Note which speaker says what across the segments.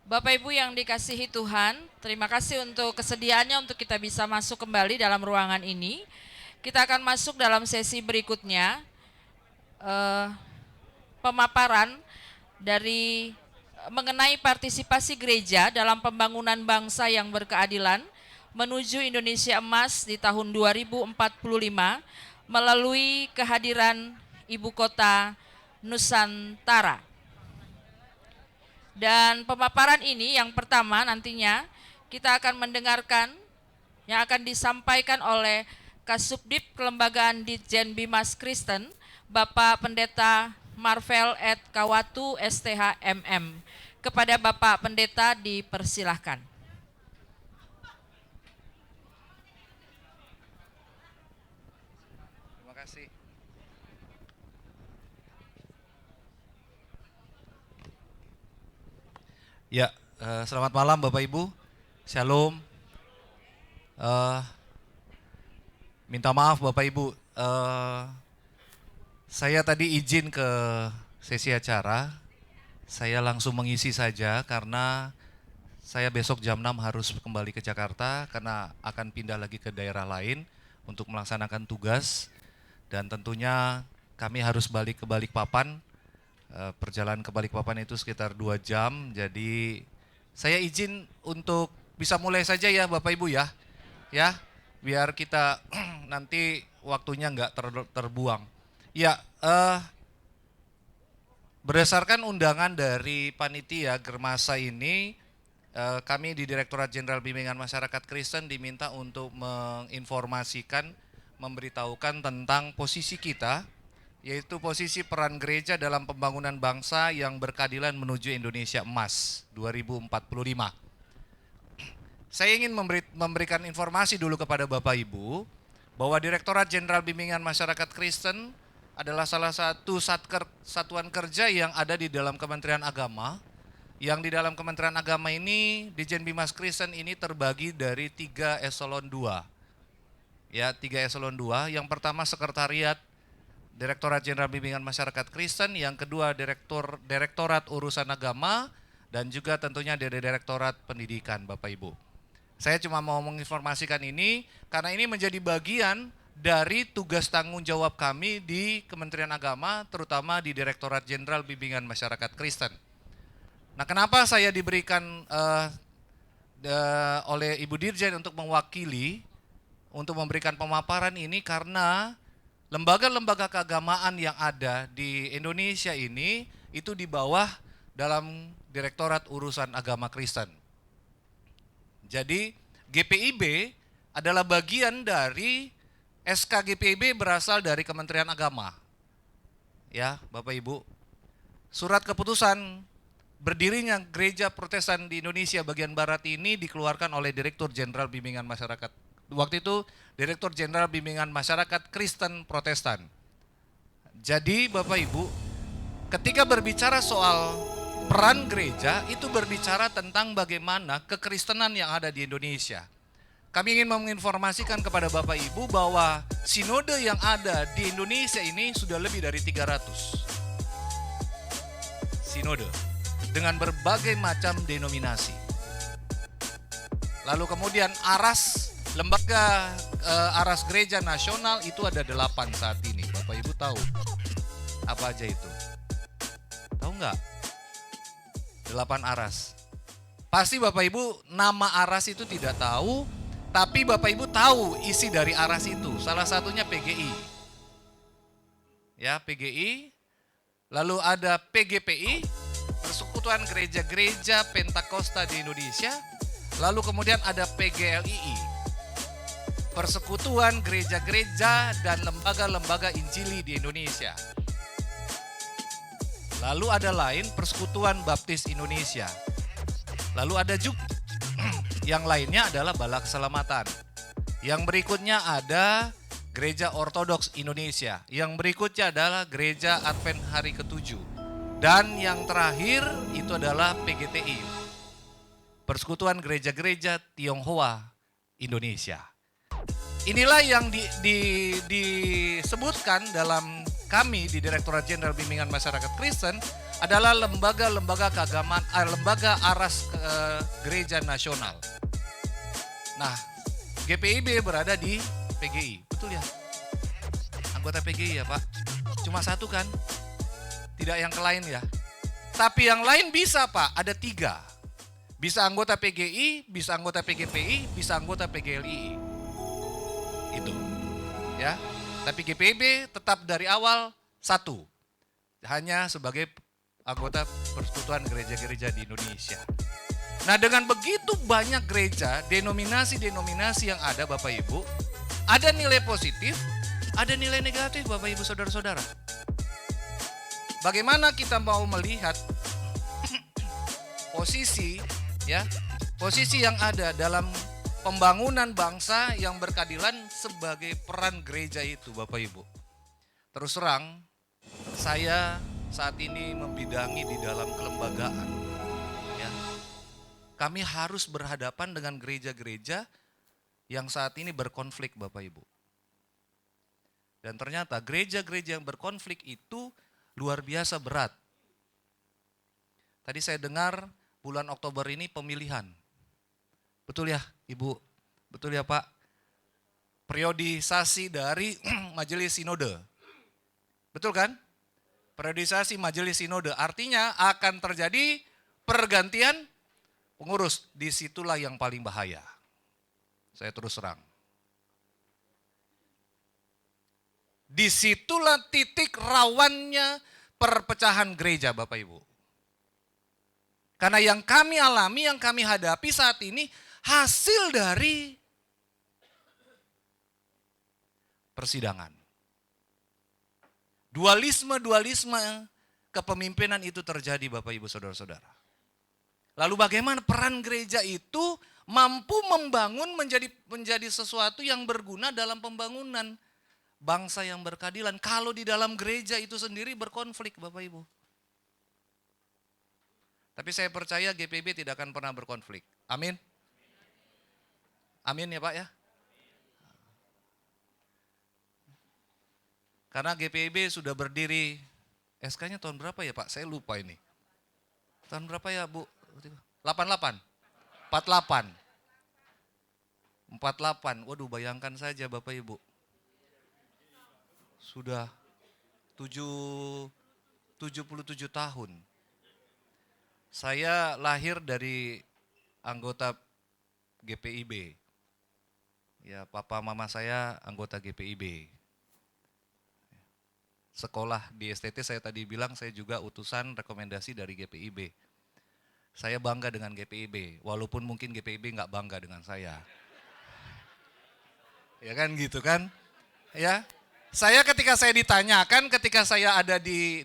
Speaker 1: Bapak Ibu yang dikasihi Tuhan, terima kasih untuk kesediaannya untuk kita bisa masuk kembali dalam ruangan ini. Kita akan masuk dalam sesi berikutnya, pemaparan dari mengenai partisipasi gereja dalam pembangunan bangsa yang berkeadilan menuju Indonesia Emas di tahun 2045 melalui kehadiran Ibu Kota Nusantara. Dan pemaparan ini yang pertama nantinya kita akan mendengarkan yang akan disampaikan oleh Kasubdit Kelembagaan Ditjen Bimas Kristen, Bapak Pendeta Marvel et Kawatu STH MM. Kepada Bapak Pendeta dipersilahkan.
Speaker 2: Terima kasih. Ya, selamat malam Bapak Ibu. Shalom. Eh, Minta maaf Bapak Ibu. Saya tadi izin ke sesi acara. Saya langsung mengisi saja karena saya besok jam 6 harus kembali ke Jakarta karena akan pindah lagi ke daerah lain untuk melaksanakan tugas. Dan tentunya kami harus balik ke Balikpapan. Perjalanan ke Balikpapan itu sekitar 2 jam. Jadi saya izin untuk bisa mulai saja ya Bapak Ibu ya. Ya, biar kita nanti waktunya nggak terbuang. Ya, berdasarkan undangan dari panitia Germasa ini, kami di Direktorat Jenderal Bimbingan Masyarakat Kristen diminta untuk menginformasikan, memberitahukan tentang posisi kita, yaitu posisi peran gereja dalam pembangunan bangsa yang berkeadilan menuju Indonesia Emas 2045. Saya ingin memberikan informasi dulu kepada Bapak Ibu bahwa Direktorat Jenderal Bimbingan Masyarakat Kristen adalah salah satu satuan kerja yang ada di dalam Kementerian Agama. Yang di dalam Kementerian Agama ini, Ditjen Bimas Kristen ini terbagi dari 3 eselon 2. Ya, 3 eselon 2. Yang pertama Sekretariat Direktorat Jenderal Bimbingan Masyarakat Kristen, yang kedua Direktorat Urusan Agama, dan juga tentunya dari Direktorat Pendidikan Bapak Ibu. Saya cuma mau menginformasikan ini karena ini menjadi bagian dari tugas tanggung jawab kami di Kementerian Agama, terutama di Direktorat Jenderal Bimbingan Masyarakat Kristen. Nah, kenapa saya diberikan oleh Ibu Dirjen untuk mewakili, untuk memberikan pemaparan ini karena lembaga-lembaga keagamaan yang ada di Indonesia ini itu di bawah dalam Direktorat Urusan Agama Kristen. Jadi GPIB adalah bagian dari SK GPIB berasal dari Kementerian Agama. Ya, Bapak Ibu. Surat keputusan berdirinya Gereja Protestan di Indonesia bagian Barat ini dikeluarkan oleh Direktur Jenderal Bimbingan Masyarakat. Waktu itu Direktur Jenderal Bimbingan Masyarakat Kristen Protestan. Jadi Bapak Ibu, ketika berbicara soal peran gereja, itu berbicara tentang bagaimana kekristenan yang ada di Indonesia. Kami ingin menginformasikan kepada Bapak Ibu bahwa sinode yang ada di Indonesia ini sudah lebih dari 300. Sinode dengan berbagai macam denominasi. Lalu kemudian ARAS, lembaga ARAS Gereja Nasional itu ada 8 saat ini. Bapak Ibu tahu apa aja itu? Tahu nggak? 8 ARAS. Pasti Bapak Ibu nama ARAS itu tidak tahu, tapi Bapak Ibu tahu isi dari ARAS itu. Salah satunya PGI. Ya, PGI. Lalu ada PGPI, Persekutuan Gereja-Gereja Pentakosta di Indonesia. Lalu kemudian ada PGLII, Persekutuan Gereja-Gereja dan Lembaga-Lembaga Injili di Indonesia. Lalu ada lain Persekutuan Baptis Indonesia. Lalu ada juga yang lainnya adalah Bala Keselamatan. Yang berikutnya ada Gereja Ortodoks Indonesia. Yang berikutnya adalah Gereja Advent Hari ke-7. Dan yang terakhir itu adalah PGTI, Persekutuan Gereja-Gereja Tionghoa Indonesia. Inilah yang disebutkan dalam kami di Direktorat Jenderal Bimbingan Masyarakat Kristen adalah lembaga-lembaga keagamaan, lembaga aras gereja nasional. Nah, GPIB berada di PGI, betul ya? Anggota PGI ya Pak? Cuma satu kan? Tidak yang lain ya? Tapi yang lain bisa Pak, ada 3. Bisa anggota PGI, bisa anggota PGPI, bisa anggota PGLI. Itu ya. Tapi GPIB tetap dari awal 1. Hanya sebagai anggota Persekutuan Gereja-Gereja di Indonesia. Nah, dengan begitu banyak gereja, denominasi-denominasi yang ada Bapak Ibu, ada nilai positif, ada nilai negatif Bapak Ibu Saudara-saudara. Bagaimana kita mau melihat posisi ya, posisi yang ada dalam pembangunan bangsa yang berkeadilan sebagai peran gereja itu Bapak Ibu. Terus terang, saya saat ini membidangi di dalam kelembagaan. Ya. Kami harus berhadapan dengan gereja-gereja yang saat ini berkonflik Bapak Ibu. Dan ternyata gereja-gereja yang berkonflik itu luar biasa berat. Tadi saya dengar bulan Oktober ini pemilihan. Betul ya Ibu? Betul ya Pak? Periodisasi dari Majelis Sinode. Betul kan? Periodisasi Majelis Sinode artinya akan terjadi pergantian pengurus. Disitulah yang paling bahaya. Saya terus terang. Disitulah titik rawannya perpecahan gereja Bapak Ibu. Karena yang kami alami, yang kami hadapi saat ini hasil dari persidangan. Dualisme kepemimpinan itu terjadi Bapak Ibu Saudara-saudara. Lalu bagaimana peran gereja itu mampu membangun menjadi sesuatu yang berguna dalam pembangunan bangsa yang berkeadilan. Kalau di dalam gereja itu sendiri berkonflik Bapak Ibu. Tapi saya percaya GPIB tidak akan pernah berkonflik. Amin. Amin ya Pak ya. Karena GPIB sudah berdiri, SK-nya tahun berapa ya Pak? Saya lupa ini. Tahun berapa ya Bu? 88? 48. 48, waduh bayangkan saja Bapak Ibu. Sudah 77 tahun. Saya lahir dari anggota GPIB. Ya, papa mama saya anggota GPIB. Sekolah di STT saya tadi bilang saya juga utusan rekomendasi dari GPIB. Saya bangga dengan GPIB, walaupun mungkin GPIB nggak bangga dengan saya. Ya kan gitu kan? Ya, saya ketika saya ditanyakan, ketika saya ada di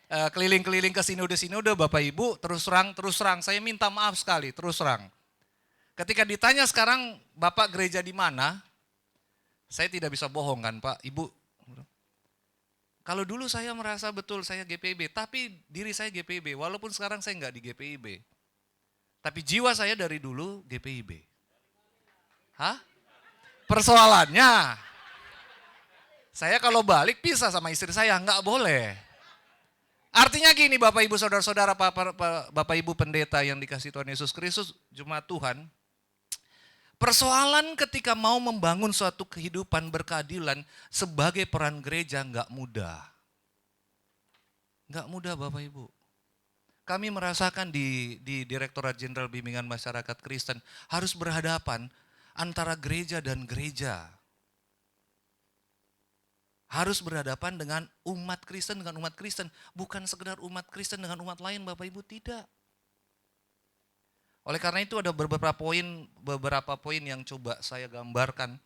Speaker 2: keliling-keliling ke sinode-sinode Bapak Ibu, terus terang, saya minta maaf sekali, terus terang. Ketika ditanya sekarang Bapak gereja di mana, saya tidak bisa bohong kan Pak, Ibu. Kalau dulu saya merasa betul saya GPIB, tapi diri saya GPIB, walaupun sekarang saya nggak di GPIB. Tapi jiwa saya dari dulu GPIB. Hah? Persoalannya, saya kalau balik pisah sama istri saya, nggak boleh. Artinya gini Bapak Ibu Saudara-saudara, Bapak Ibu Pendeta yang dikasih Tuhan Yesus Kristus, Jemaat Tuhan. Persoalan ketika mau membangun suatu kehidupan berkeadilan sebagai peran gereja nggak mudah. Nggak mudah Bapak Ibu. Kami merasakan di Direktorat Jenderal Bimbingan Masyarakat Kristen harus berhadapan antara gereja dan gereja. Harus berhadapan dengan umat Kristen dengan umat Kristen. Bukan sekedar umat Kristen dengan umat lain Bapak Ibu, tidak. Oleh karena itu ada beberapa poin yang coba saya gambarkan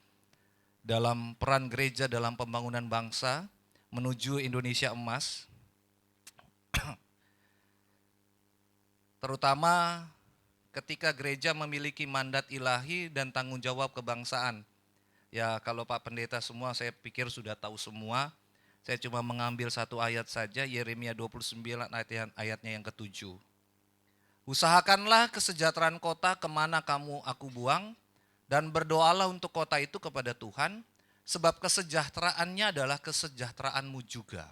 Speaker 2: dalam peran gereja dalam pembangunan bangsa menuju Indonesia emas. Terutama ketika gereja memiliki mandat ilahi dan tanggung jawab kebangsaan. Ya kalau Pak Pendeta semua saya pikir sudah tahu semua. Saya cuma mengambil satu ayat saja, Yeremia 29 ayatnya yang ke-7. Usahakanlah kesejahteraan kota kemana aku buang, dan berdoalah untuk kota itu kepada Tuhan, sebab kesejahteraannya adalah kesejahteraanmu juga.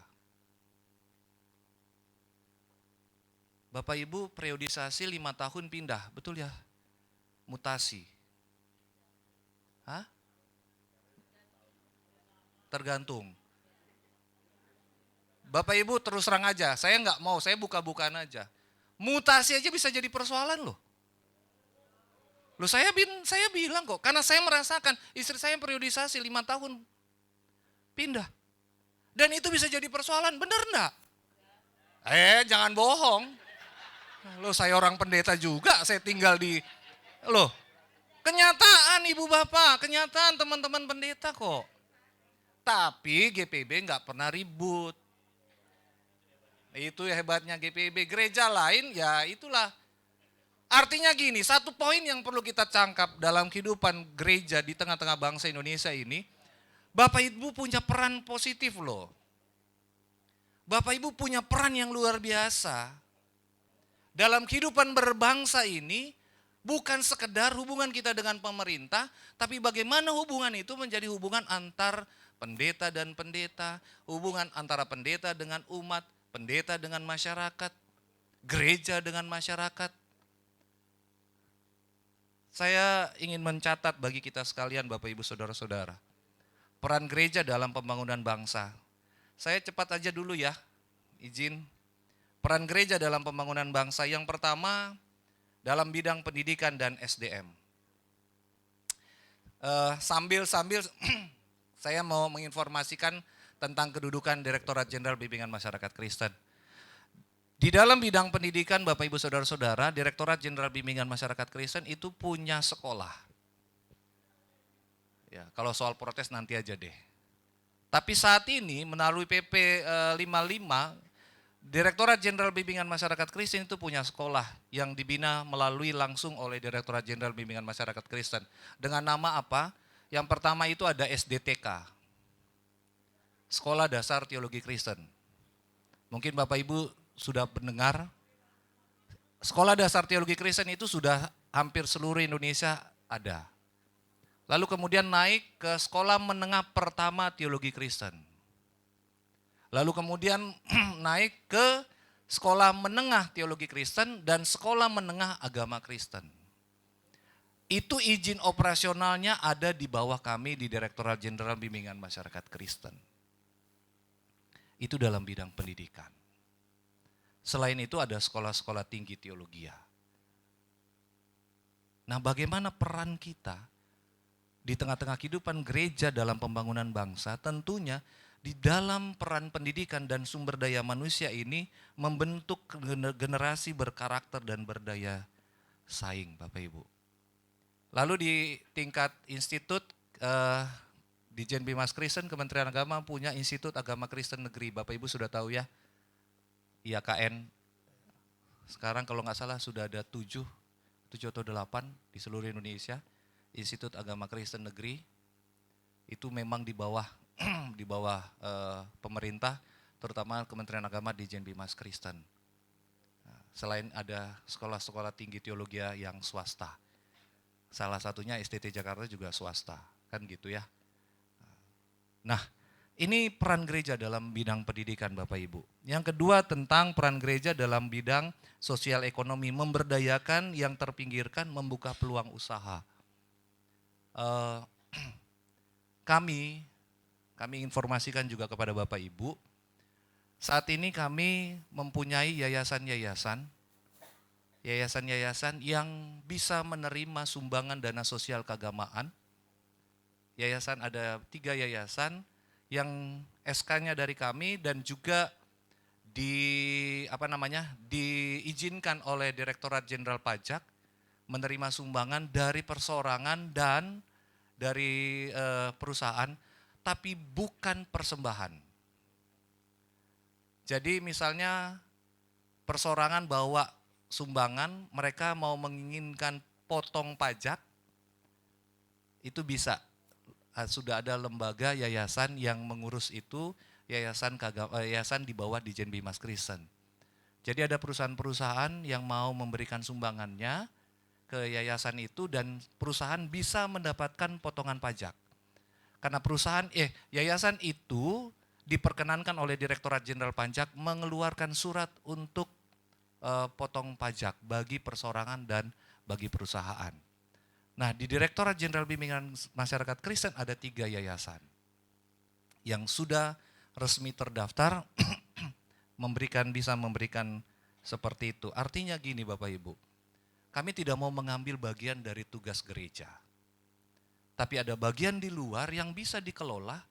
Speaker 2: Bapak Ibu, periodisasi 5 tahun pindah, betul ya? Mutasi. Hah? Tergantung. Bapak Ibu terus terang aja, saya nggak mau, saya buka-bukaan aja. Mutasi aja bisa jadi persoalan loh. Loh saya bilang kok, karena saya merasakan istri saya periodisasi 5 tahun pindah. Dan itu bisa jadi persoalan, bener enggak? Jangan bohong. Loh saya orang pendeta juga, saya tinggal di, loh kenyataan ibu bapak, kenyataan teman-teman pendeta kok. Tapi GPB nggak pernah ribut. Itu ya hebatnya GPB. Gereja lain ya itulah. Artinya gini, satu poin yang perlu kita tangkap dalam kehidupan gereja di tengah-tengah bangsa Indonesia ini, Bapak Ibu punya peran positif loh. Bapak Ibu punya peran yang luar biasa. Dalam kehidupan berbangsa ini, bukan sekedar hubungan kita dengan pemerintah, tapi bagaimana hubungan itu menjadi hubungan antar pendeta dan pendeta, hubungan antara pendeta dengan umat, pendeta dengan masyarakat, gereja dengan masyarakat. Saya ingin mencatat bagi kita sekalian Bapak Ibu Saudara-saudara, peran gereja dalam pembangunan bangsa. Saya cepat aja dulu ya, izin. Peran gereja dalam pembangunan bangsa yang pertama dalam bidang pendidikan dan SDM. Sambil saya mau menginformasikan tentang kedudukan Direktorat Jenderal Bimbingan Masyarakat Kristen. Di dalam bidang pendidikan Bapak Ibu Saudara-saudara, Direktorat Jenderal Bimbingan Masyarakat Kristen itu punya sekolah. Ya, kalau soal protes nanti aja deh. Tapi saat ini melalui PP 55, Direktorat Jenderal Bimbingan Masyarakat Kristen itu punya sekolah yang dibina melalui langsung oleh Direktorat Jenderal Bimbingan Masyarakat Kristen. Dengan nama apa? Yang pertama itu ada SDTK, Sekolah Dasar Teologi Kristen. Mungkin Bapak Ibu sudah mendengar, Sekolah Dasar Teologi Kristen itu sudah hampir seluruh Indonesia ada. Lalu kemudian naik ke Sekolah Menengah Pertama Teologi Kristen. Lalu kemudian naik ke Sekolah Menengah Teologi Kristen dan Sekolah Menengah Agama Kristen. Itu izin operasionalnya ada di bawah kami di Direktorat Jenderal Bimbingan Masyarakat Kristen. Itu dalam bidang pendidikan. Selain itu ada sekolah-sekolah tinggi teologia. Nah, bagaimana peran kita di tengah-tengah kehidupan gereja dalam pembangunan bangsa? Tentunya di dalam peran pendidikan dan sumber daya manusia ini membentuk generasi berkarakter dan berdaya saing, Bapak Ibu. Lalu di tingkat institut, di Jen Bimas Kristen, Kementerian Agama punya Institut Agama Kristen Negeri. Bapak Ibu sudah tahu ya, IAKN. Sekarang kalau nggak salah sudah ada 7 atau 8 di seluruh Indonesia. Institut Agama Kristen Negeri itu memang di bawah pemerintah, terutama Kementerian Agama di Jen Bimas Kristen. Selain ada sekolah-sekolah tinggi teologi yang swasta, salah satunya STT Jakarta juga swasta, kan gitu ya. Nah, ini peran gereja dalam bidang pendidikan Bapak Ibu. Yang kedua tentang peran gereja dalam bidang sosial ekonomi, memberdayakan yang terpinggirkan, membuka peluang usaha. Kami informasikan juga kepada Bapak Ibu, saat ini kami mempunyai yayasan-yayasan yang bisa menerima sumbangan dana sosial keagamaan. Yayasan ada 3 yayasan yang SK-nya dari kami dan juga diizinkan oleh Direktorat Jenderal Pajak menerima sumbangan dari perseorangan dan dari perusahaan, tapi bukan persembahan. Jadi misalnya perseorangan bawa sumbangan, mereka mau menginginkan potong pajak, itu bisa. Sudah ada lembaga yayasan yang mengurus itu, yayasan di bawah Dijen Bimas Kristen. Jadi ada perusahaan-perusahaan yang mau memberikan sumbangannya ke yayasan itu dan perusahaan bisa mendapatkan potongan pajak. Karena yayasan itu diperkenankan oleh Direktorat Jenderal Pajak mengeluarkan surat untuk potong pajak bagi perseorangan dan bagi perusahaan. Nah, di Direktorat Jenderal Bimbingan Masyarakat Kristen ada 3 yayasan yang sudah resmi terdaftar bisa memberikan seperti itu. Artinya gini Bapak Ibu, kami tidak mau mengambil bagian dari tugas gereja. Tapi ada bagian di luar yang bisa dikelola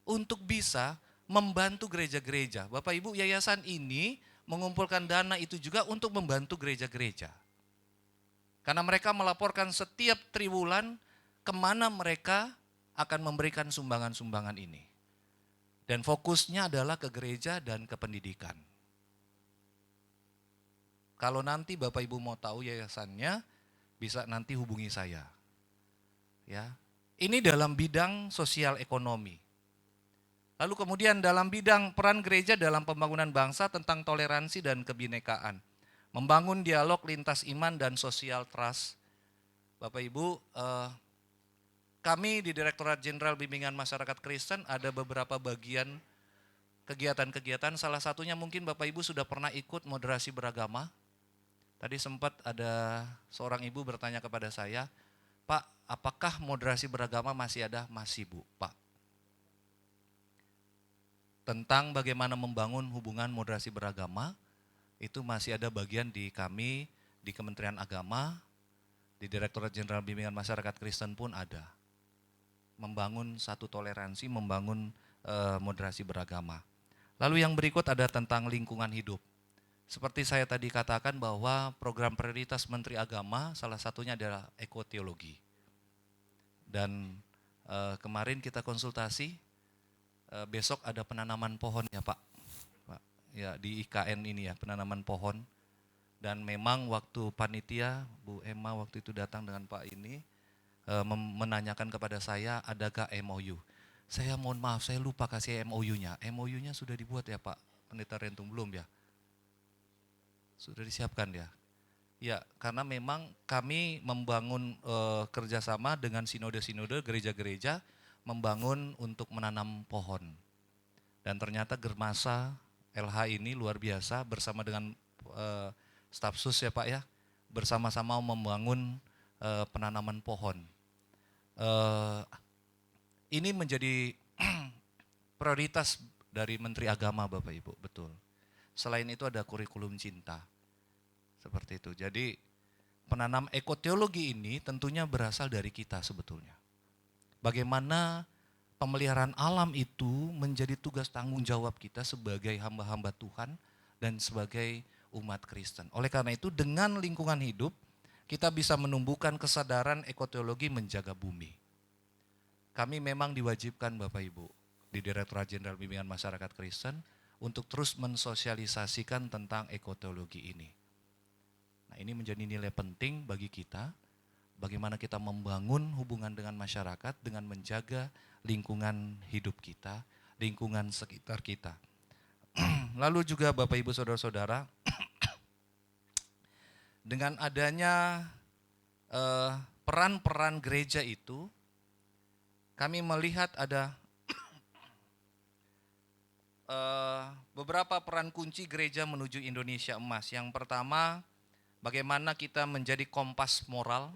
Speaker 2: untuk bisa membantu gereja-gereja. Bapak Ibu, yayasan ini mengumpulkan dana itu juga untuk membantu gereja-gereja. Karena mereka melaporkan setiap triwulan kemana mereka akan memberikan sumbangan-sumbangan ini. Dan fokusnya adalah ke gereja dan ke pendidikan. Kalau nanti Bapak Ibu mau tahu yayasannya, bisa nanti hubungi saya. Ya, ini dalam bidang sosial ekonomi. Lalu kemudian dalam bidang peran gereja dalam pembangunan bangsa tentang toleransi dan kebinekaan. Membangun dialog lintas iman dan social trust. Bapak Ibu, kami di Direktorat Jenderal Bimbingan Masyarakat Kristen ada beberapa bagian kegiatan-kegiatan. Salah satunya mungkin Bapak Ibu sudah pernah ikut moderasi beragama. Tadi sempat ada seorang ibu bertanya kepada saya, Pak, apakah moderasi beragama masih ada? Masih Bu, Pak. Tentang bagaimana membangun hubungan moderasi beragama, itu masih ada bagian di kami, di Kementerian Agama, di Direktorat Jenderal Bimbingan Masyarakat Kristen pun ada. Membangun satu toleransi, membangun moderasi beragama. Lalu yang berikut ada tentang lingkungan hidup. Seperti saya tadi katakan bahwa program prioritas Menteri Agama salah satunya adalah ekoteologi. Dan kemarin kita konsultasi, besok ada penanaman pohon ya Pak. Ya di IKN ini ya, penanaman pohon. Dan memang waktu panitia, Bu Emma waktu itu datang dengan Pak ini, menanyakan kepada saya, adakah MOU? Saya mohon maaf, saya lupa kasih MOU-nya. MOU-nya sudah dibuat ya Pak Pendeta Rentung, belum ya? Sudah disiapkan ya? Ya, karena memang kami membangun kerjasama dengan sinode-sinode, gereja-gereja, membangun untuk menanam pohon. Dan ternyata Germasa LH ini luar biasa bersama dengan staf sus ya Pak ya, bersama-sama membangun penanaman pohon. Ini menjadi prioritas dari Menteri Agama Bapak Ibu, betul. Selain itu ada kurikulum cinta. Seperti itu. Jadi penanam ekoteologi ini tentunya berasal dari kita sebetulnya. Bagaimana pemeliharaan alam itu menjadi tugas tanggung jawab kita sebagai hamba-hamba Tuhan dan sebagai umat Kristen. Oleh karena itu dengan lingkungan hidup kita bisa menumbuhkan kesadaran ekoteologi menjaga bumi. Kami memang diwajibkan Bapak Ibu di Direktorat Jenderal Bimbingan Masyarakat Kristen untuk terus mensosialisasikan tentang ekoteologi ini. Nah, ini menjadi nilai penting bagi kita, bagaimana kita membangun hubungan dengan masyarakat dengan menjaga lingkungan hidup kita, lingkungan sekitar kita. Lalu juga Bapak Ibu Saudara-saudara, dengan adanya peran-peran gereja itu, kami melihat ada beberapa peran kunci gereja menuju Indonesia emas. Yang pertama, bagaimana kita menjadi kompas moral.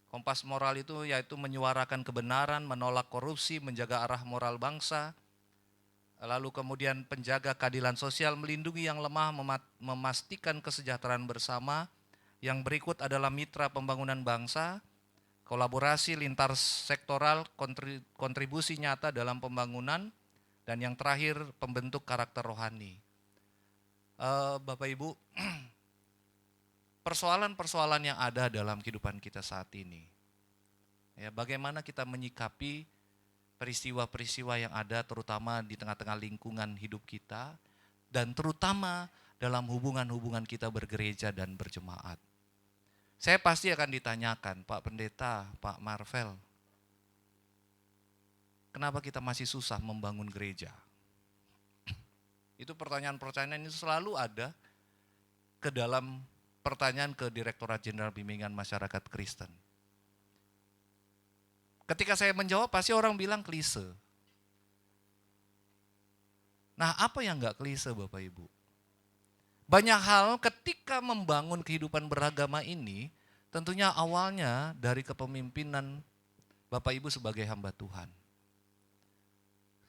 Speaker 2: Kompas moral itu yaitu menyuarakan kebenaran, menolak korupsi, menjaga arah moral bangsa. Lalu kemudian penjaga keadilan sosial, melindungi yang lemah, memastikan kesejahteraan bersama. Yang berikut adalah mitra pembangunan bangsa, kolaborasi lintas sektoral, kontribusi nyata dalam pembangunan, dan yang terakhir pembentuk karakter rohani. Bapak Ibu, persoalan-persoalan yang ada dalam kehidupan kita saat ini, ya, bagaimana kita menyikapi peristiwa-peristiwa yang ada terutama di tengah-tengah lingkungan hidup kita dan terutama dalam hubungan-hubungan kita bergereja dan berjemaat. Saya pasti akan ditanyakan, Pak Pendeta, Pak Marvel, kenapa kita masih susah membangun gereja? Itu pertanyaan-pertanyaan itu selalu ada ke dalam pertanyaan ke Direktorat Jenderal Bimbingan Masyarakat Kristen. Ketika saya menjawab pasti orang bilang klise. Nah, apa yang enggak klise Bapak Ibu? Banyak hal ketika membangun kehidupan beragama ini, tentunya awalnya dari kepemimpinan Bapak Ibu sebagai hamba Tuhan.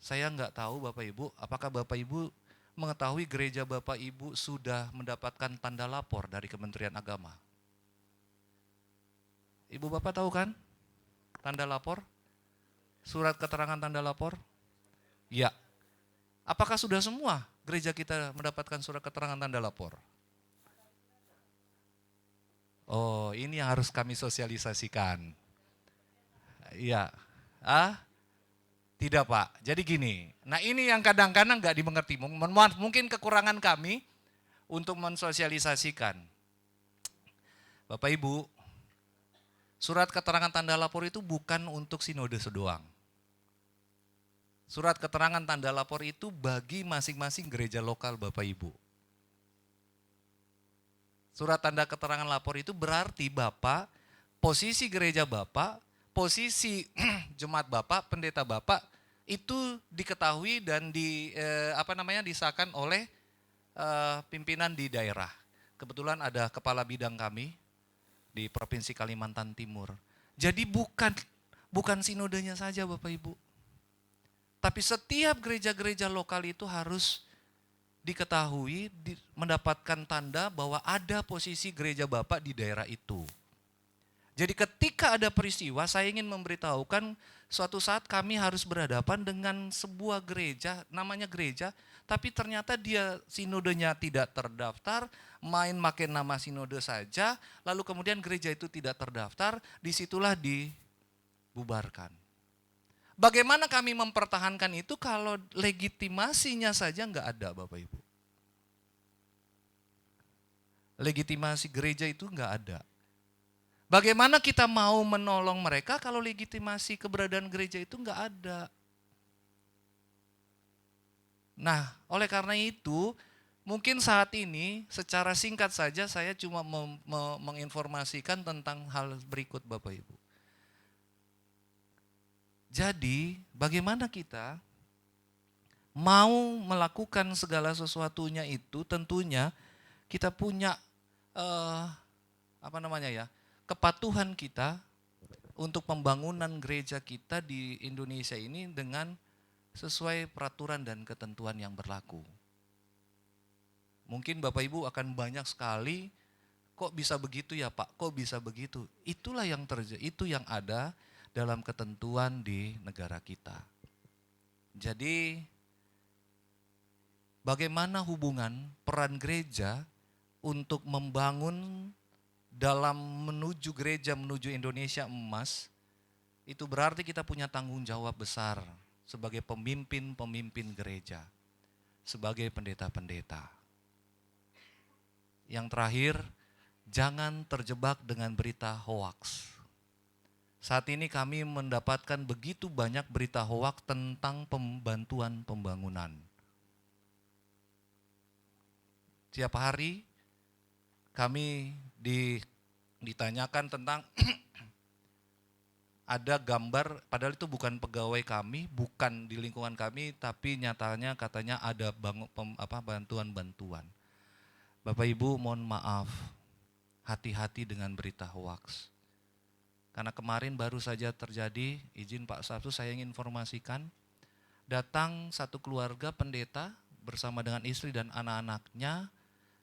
Speaker 2: Saya enggak tahu Bapak Ibu, apakah Bapak Ibu mengetahui gereja Bapak Ibu sudah mendapatkan tanda lapor dari Kementerian Agama? Ibu Bapak tahu kan? Tanda lapor? Surat keterangan tanda lapor? Ya. Apakah sudah semua gereja kita mendapatkan surat keterangan tanda lapor? Oh, ini yang harus kami sosialisasikan. Iya. Tidak Pak, jadi gini, nah ini yang kadang-kadang nggak dimengerti, mungkin kekurangan kami untuk mensosialisasikan. Bapak Ibu, surat keterangan tanda lapor itu bukan untuk sinode doang. Surat keterangan tanda lapor itu bagi masing-masing gereja lokal Bapak Ibu. Surat tanda keterangan lapor itu berarti Bapak, posisi gereja Bapak, posisi jemaat Bapak, pendeta Bapak itu diketahui dan disahkan oleh pimpinan di daerah. Kebetulan ada kepala bidang kami di Provinsi Kalimantan Timur. Jadi bukan sinodenya saja Bapak Ibu. Tapi setiap gereja-gereja lokal itu harus diketahui, mendapatkan tanda bahwa ada posisi gereja Bapak di daerah itu. Jadi ketika ada peristiwa, saya ingin memberitahukan suatu saat kami harus berhadapan dengan sebuah gereja, namanya gereja, tapi ternyata dia sinodenya tidak terdaftar, main pakai nama sinode saja, lalu kemudian gereja itu tidak terdaftar, disitulah dibubarkan. Bagaimana kami mempertahankan itu kalau legitimasinya saja enggak ada Bapak Ibu? Legitimasi gereja itu enggak ada. Bagaimana kita mau menolong mereka kalau legitimasi keberadaan gereja itu enggak ada? Nah, oleh karena itu, mungkin saat ini secara singkat saja saya cuma menginformasikan tentang hal berikut Bapak Ibu. Jadi, bagaimana kita mau melakukan segala sesuatunya itu tentunya kita punya kepatuhan kita untuk pembangunan gereja kita di Indonesia ini dengan sesuai peraturan dan ketentuan yang berlaku. Mungkin Bapak Ibu akan banyak sekali, kok bisa begitu ya Pak, kok bisa begitu. Itulah yang itu yang ada dalam ketentuan di negara kita. Jadi bagaimana hubungan peran gereja untuk membangun dalam menuju gereja, menuju Indonesia emas, itu berarti kita punya tanggung jawab besar sebagai pemimpin-pemimpin gereja, sebagai pendeta-pendeta. Yang terakhir, jangan terjebak dengan berita hoaks. Saat ini kami mendapatkan begitu banyak berita hoaks tentang pembantuan pembangunan. Tiap hari kami ditanyakan tentang ada gambar, padahal itu bukan pegawai kami, bukan di lingkungan kami, tapi nyatanya katanya ada bantuan-bantuan. Bapak Ibu mohon maaf, hati-hati dengan berita hoaks. Karena kemarin baru saja terjadi, izin Pak Sabtu saya ingin informasikan, datang satu keluarga pendeta bersama dengan istri dan anak-anaknya,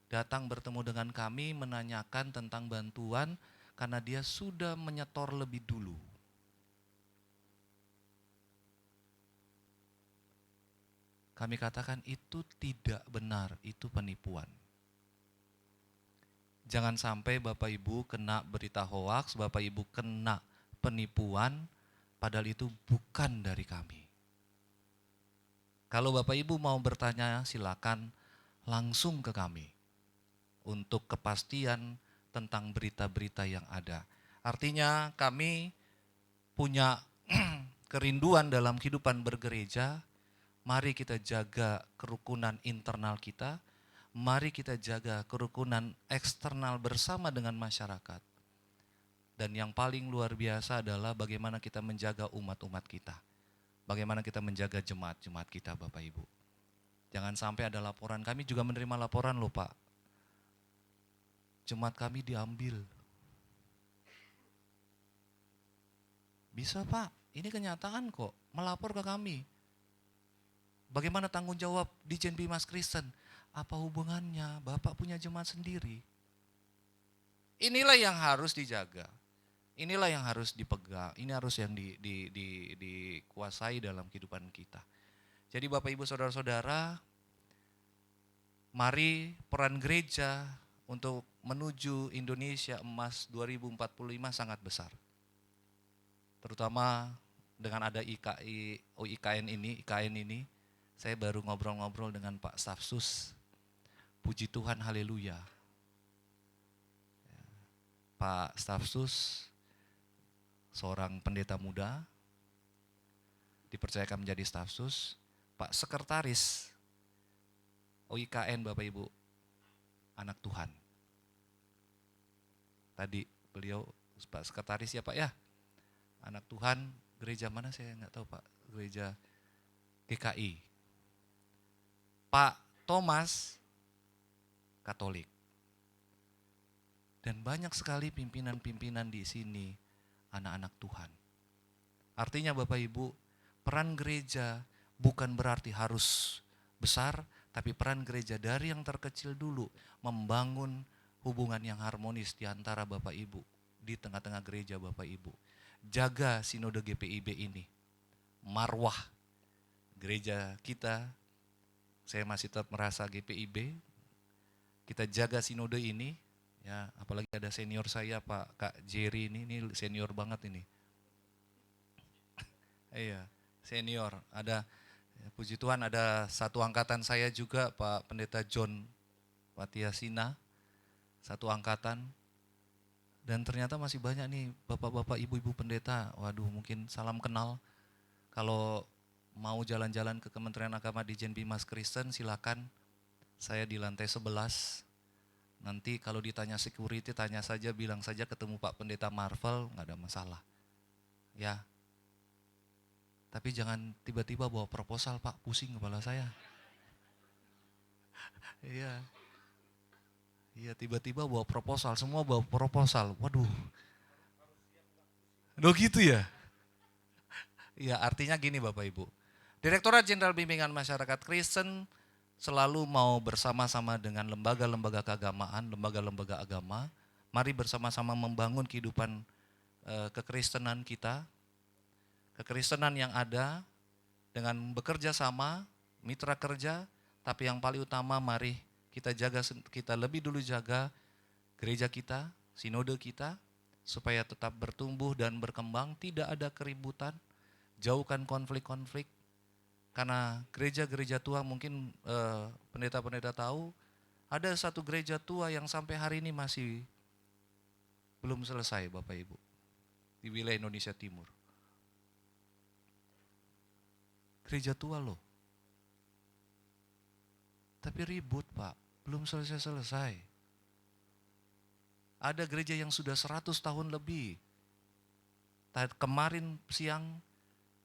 Speaker 2: datang bertemu dengan kami menanyakan tentang bantuan karena dia sudah menyetor lebih dulu. Kami katakan itu tidak benar, itu penipuan. Jangan sampai Bapak Ibu kena berita hoaks, Bapak Ibu kena penipuan, padahal itu bukan dari kami. Kalau Bapak Ibu mau bertanya silakan langsung ke kami untuk kepastian tentang berita-berita yang ada. Artinya kami punya kerinduan dalam kehidupan bergereja, mari kita jaga kerukunan internal kita, mari kita jaga kerukunan eksternal bersama dengan masyarakat. Dan yang paling luar biasa adalah bagaimana kita menjaga umat-umat kita. Bagaimana kita menjaga jemaat-jemaat kita, Bapak Ibu. Jangan sampai ada laporan, kami juga menerima laporan loh Pak. Jemaat kami diambil. Bisa Pak, ini kenyataan kok, melapor ke kami. Bagaimana tanggung jawab di Jen Bimas Kristen? Apa hubungannya? Bapak punya jemaat sendiri. Inilah yang harus dijaga. Inilah yang harus dipegang, ini harus yang dikuasai dalam kehidupan kita. Jadi Bapak Ibu Saudara-saudara, mari peran gereja untuk menuju Indonesia Emas 2045 sangat besar. Terutama dengan ada IKN ini, saya baru ngobrol-ngobrol dengan Pak Stafsus. Puji Tuhan, haleluya. Pak Stafsus seorang pendeta muda, dipercayakan menjadi stafsus. Pak Sekretaris OIKN Bapak Ibu, anak Tuhan. Tadi beliau Pak Sekretaris ya Pak ya, anak Tuhan, gereja mana saya nggak tahu Pak, gereja GKI. Pak Thomas, Katolik. Dan banyak sekali pimpinan-pimpinan di sini, anak-anak Tuhan. Artinya Bapak Ibu, peran gereja bukan berarti harus besar, tapi peran gereja dari yang terkecil dulu membangun hubungan yang harmonis di antara Bapak Ibu, di tengah-tengah gereja Bapak Ibu. Jaga sinode GPIB ini, marwah gereja kita, saya masih tetap merasa GPIB, kita jaga sinode ini. Ya, apalagi ada senior saya Pak Kak Jerry ini senior banget ini. Iya, senior. Ada ya, puji Tuhan ada satu angkatan saya juga Pak Pendeta John Patiasina, satu angkatan. Dan ternyata masih banyak nih bapak-bapak, ibu-ibu pendeta. Waduh, mungkin salam kenal. Kalau mau jalan-jalan ke Kementerian Agama di Jen Bimas Kristen silakan. Saya di lantai 11. Nanti kalau ditanya security, tanya saja, bilang saja ketemu Pak Pendeta Marvel, nggak ada masalah. Ya. Tapi jangan tiba-tiba bawa proposal Pak, pusing kepala saya. Iya. Iya, tiba-tiba bawa proposal, semua bawa proposal. Waduh. Loh gitu ya? Iya, artinya gini Bapak Ibu. Direktorat Jenderal Bimbingan Masyarakat Kristen selalu mau bersama-sama dengan lembaga-lembaga keagamaan, lembaga-lembaga agama, mari bersama-sama membangun kehidupan kekristenan kita, kekristenan yang ada dengan bekerja sama, mitra kerja, tapi yang paling utama mari kita lebih dulu jaga gereja kita, sinode kita, supaya tetap bertumbuh dan berkembang, tidak ada keributan, jauhkan konflik-konflik. Karena gereja-gereja tua mungkin pendeta-pendeta tahu, ada satu gereja tua yang sampai hari ini masih belum selesai Bapak Ibu, di wilayah Indonesia Timur. Gereja tua loh. Tapi ribut Pak, belum selesai-selesai. Ada gereja yang sudah 100 tahun lebih. Kemarin siang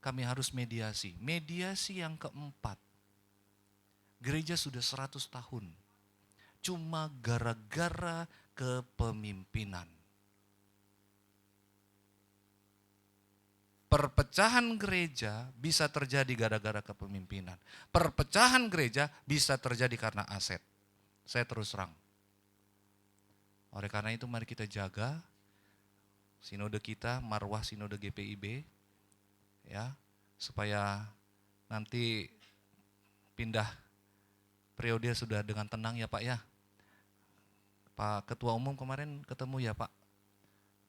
Speaker 2: kami harus mediasi. Mediasi yang keempat. Gereja sudah 100 tahun. Cuma gara-gara kepemimpinan. Perpecahan gereja bisa terjadi gara-gara kepemimpinan. Perpecahan gereja bisa terjadi karena aset. Saya terus terang. Oleh karena itu mari kita jaga sinode kita, marwah sinode GPIB, ya, supaya nanti pindah periode sudah dengan tenang ya Pak ya. Pak Ketua Umum kemarin ketemu ya Pak.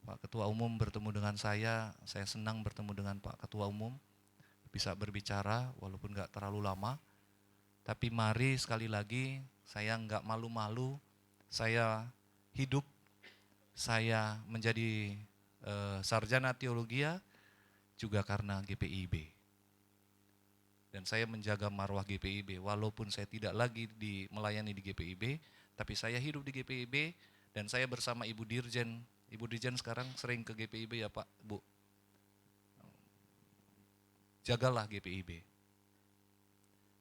Speaker 2: Pak Ketua Umum bertemu dengan saya senang bertemu dengan Pak Ketua Umum, bisa berbicara walaupun gak terlalu lama. Tapi mari sekali lagi, saya gak malu-malu, saya hidup, saya menjadi sarjana teologi juga karena GPIB. Dan saya menjaga marwah GPIB, walaupun saya tidak lagi melayani di GPIB, tapi saya hidup di GPIB, dan saya bersama Ibu Dirjen Ibu Dirjen sekarang sering ke GPIB ya Pak, Bu. Jagalah GPIB.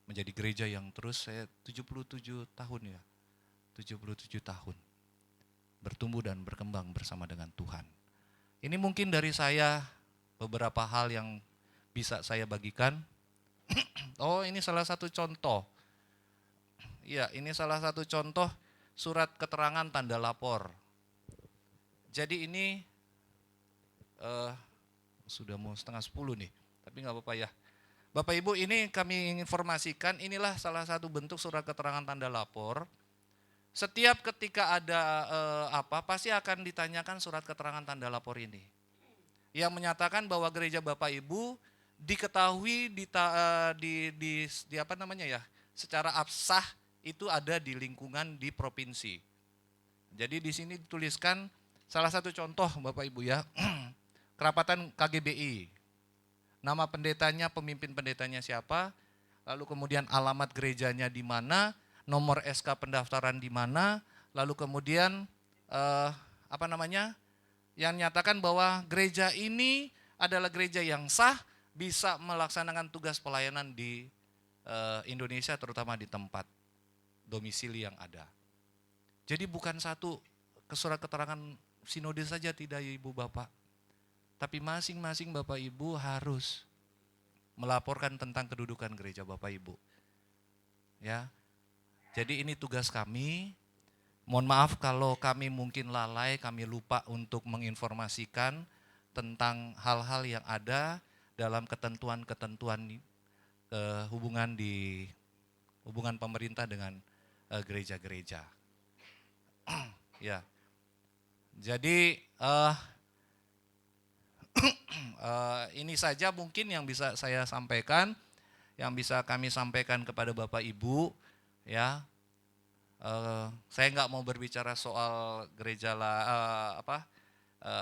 Speaker 2: Menjadi gereja yang terus saya 77 tahun ya. 77 tahun. Bertumbuh dan berkembang bersama dengan Tuhan. Ini mungkin dari saya beberapa hal yang bisa saya bagikan. Oh, ini salah satu contoh. Ya, ini salah satu contoh surat keterangan tanda lapor. Jadi ini sudah mau setengah 10 nih, tapi nggak apa-apa ya. Bapak Ibu, ini kami informasikan, inilah salah satu bentuk surat keterangan tanda lapor. Setiap ketika ada pasti akan ditanyakan surat keterangan tanda lapor ini. Yang menyatakan bahwa gereja Bapak Ibu diketahui di apa namanya ya, secara absah itu ada di lingkungan di provinsi. Jadi di sini dituliskan salah satu contoh Bapak Ibu ya, kerapatan KGBI. Nama pendetanya, pemimpin pendetanya siapa, lalu kemudian alamat gerejanya di mana, nomor SK pendaftaran di mana, lalu kemudian yang nyatakan bahwa gereja ini adalah gereja yang sah, bisa melaksanakan tugas pelayanan di Indonesia, terutama di tempat domisili yang ada. Jadi bukan satu surat keterangan sinode saja tidak ya Ibu Bapak, tapi masing-masing Bapak Ibu harus melaporkan tentang kedudukan gereja Bapak Ibu. Ya. Jadi ini tugas kami. Mohon maaf kalau kami mungkin lalai, kami lupa untuk menginformasikan tentang hal-hal yang ada dalam ketentuan-ketentuan hubungan pemerintah dengan gereja-gereja. Ya. Jadi ini saja mungkin yang bisa saya sampaikan, yang bisa kami sampaikan kepada Bapak Ibu, ya. Saya nggak mau berbicara soal gereja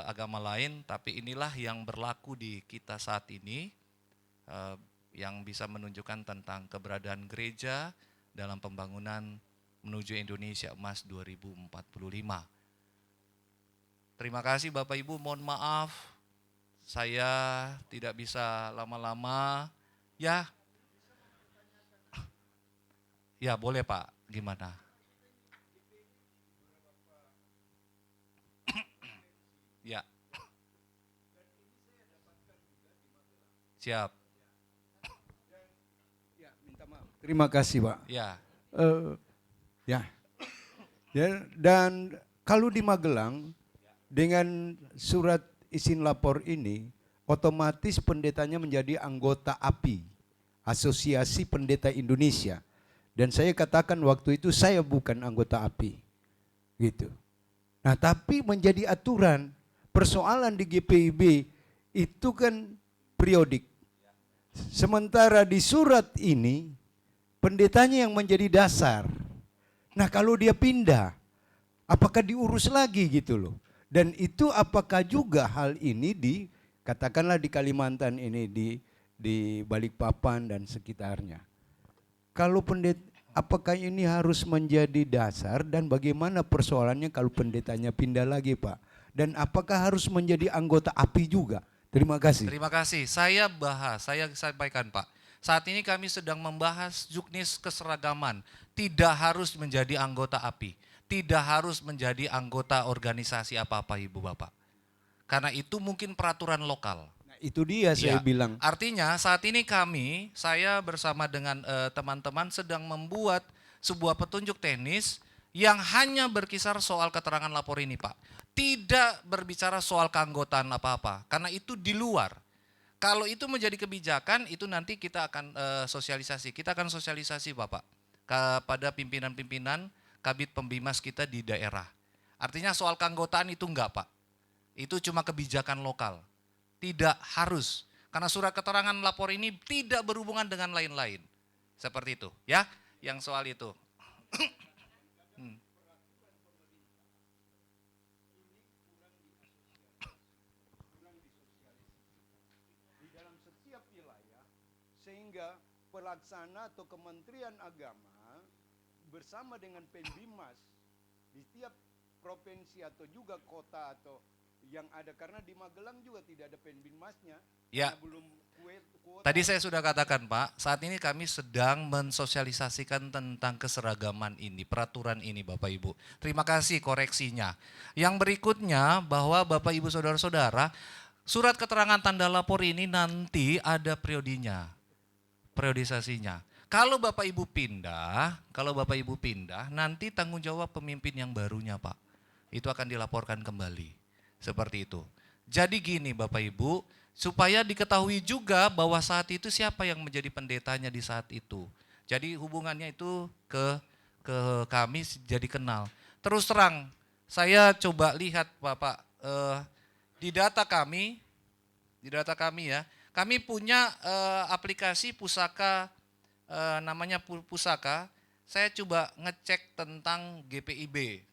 Speaker 2: agama lain, tapi inilah yang berlaku di kita saat ini, yang bisa menunjukkan tentang keberadaan gereja dalam pembangunan menuju Indonesia Emas 2045. Terima kasih Bapak Ibu, mohon maaf saya tidak bisa lama-lama. Ya, ya boleh Pak, gimana? Ya, siap.
Speaker 3: Ya, minta maaf. Terima kasih Pak.
Speaker 2: Ya,
Speaker 3: Ya. Dan kalau di Magelang dengan surat izin lapor ini, otomatis pendetanya menjadi anggota API, Asosiasi Pendeta Indonesia. Dan saya katakan waktu itu saya bukan anggota API, gitu. Nah, tapi menjadi aturan, persoalan di GPIB itu kan periodik. Sementara di surat ini, pendetanya yang menjadi dasar. Nah, kalau dia pindah, apakah diurus lagi gitu loh. Dan itu apakah juga hal ini katakanlah di Kalimantan ini, di Balikpapan dan sekitarnya. Kalau apakah ini harus menjadi dasar dan bagaimana persoalannya kalau pendetanya pindah lagi Pak? Dan apakah harus menjadi anggota API juga? Terima kasih.
Speaker 2: terima kasih. Saya sampaikan Pak. Saat ini kami sedang membahas juknis keseragaman. Tidak harus menjadi anggota API. Tidak harus menjadi anggota organisasi apa-apa Ibu Bapak. Karena itu mungkin peraturan lokal.
Speaker 3: Nah, itu dia saya bilang.
Speaker 2: Artinya saat ini saya bersama dengan teman-teman sedang membuat sebuah petunjuk teknis yang hanya berkisar soal keterangan lapor ini Pak. Tidak berbicara soal keanggotaan apa-apa, karena itu di luar. Kalau itu menjadi kebijakan, itu nanti kita akan sosialisasi. Kita akan sosialisasi Bapak kepada pimpinan-pimpinan Kabid Pembimas kita di daerah. Artinya soal keanggotaan itu enggak Pak. Itu cuma kebijakan lokal. Tidak harus. Karena surat keterangan lapor ini tidak berhubungan dengan lain-lain. Seperti itu ya, yang soal itu.
Speaker 3: Di dalam setiap wilayah, sehingga pelaksana atau Kementerian Agama bersama dengan Pembimas di setiap provinsi atau juga kota atau yang ada, karena di Magelang juga tidak ada Penbinmasnya.
Speaker 2: Ya.
Speaker 3: Belum kuota.
Speaker 2: Tadi saya sudah katakan Pak, saat ini kami sedang mensosialisasikan tentang keseragaman ini, peraturan ini Bapak Ibu. Terima kasih koreksinya. Yang berikutnya bahwa Bapak Ibu Saudara-saudara, surat keterangan tanda lapor ini nanti ada periodisasinya. Kalau Bapak Ibu pindah, nanti tanggung jawab pemimpin yang barunya Pak. Itu akan dilaporkan kembali. Seperti itu. Jadi gini Bapak Ibu, supaya diketahui juga bahwa saat itu siapa yang menjadi pendetanya di saat itu. Jadi hubungannya itu ke kami jadi kenal. Terus terang, saya coba lihat Bapak, di data kami ya, kami punya aplikasi pusaka, namanya Pusaka. Saya coba ngecek tentang GPIB.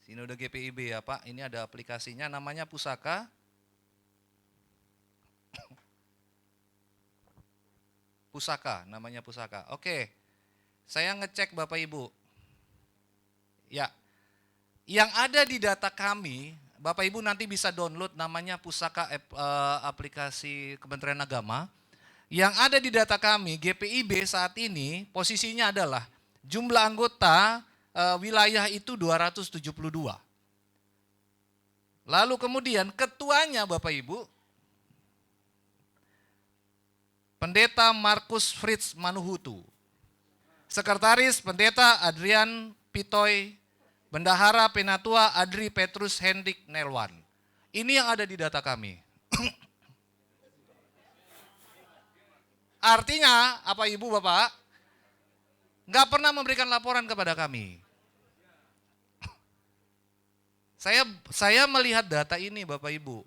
Speaker 2: Sinode GPIB ya Pak, ini ada aplikasinya namanya Pusaka. Pusaka, namanya Pusaka. Oke, saya ngecek Bapak Ibu. Ya, yang ada di data kami, Bapak Ibu nanti bisa download namanya Pusaka aplikasi Kementerian Agama. Yang ada di data kami, GPIB saat ini posisinya adalah jumlah anggota wilayah itu 272. Lalu kemudian ketuanya Bapak Ibu, Pendeta Markus Fritz Manuhutu. Sekretaris Pendeta Adrian Pitoy, Bendahara Penatua Adri Petrus Hendrik Nelwan. Ini yang ada di data kami. Artinya, apa Ibu Bapak? Nggak pernah memberikan laporan kepada kami. Saya melihat data ini Bapak Ibu.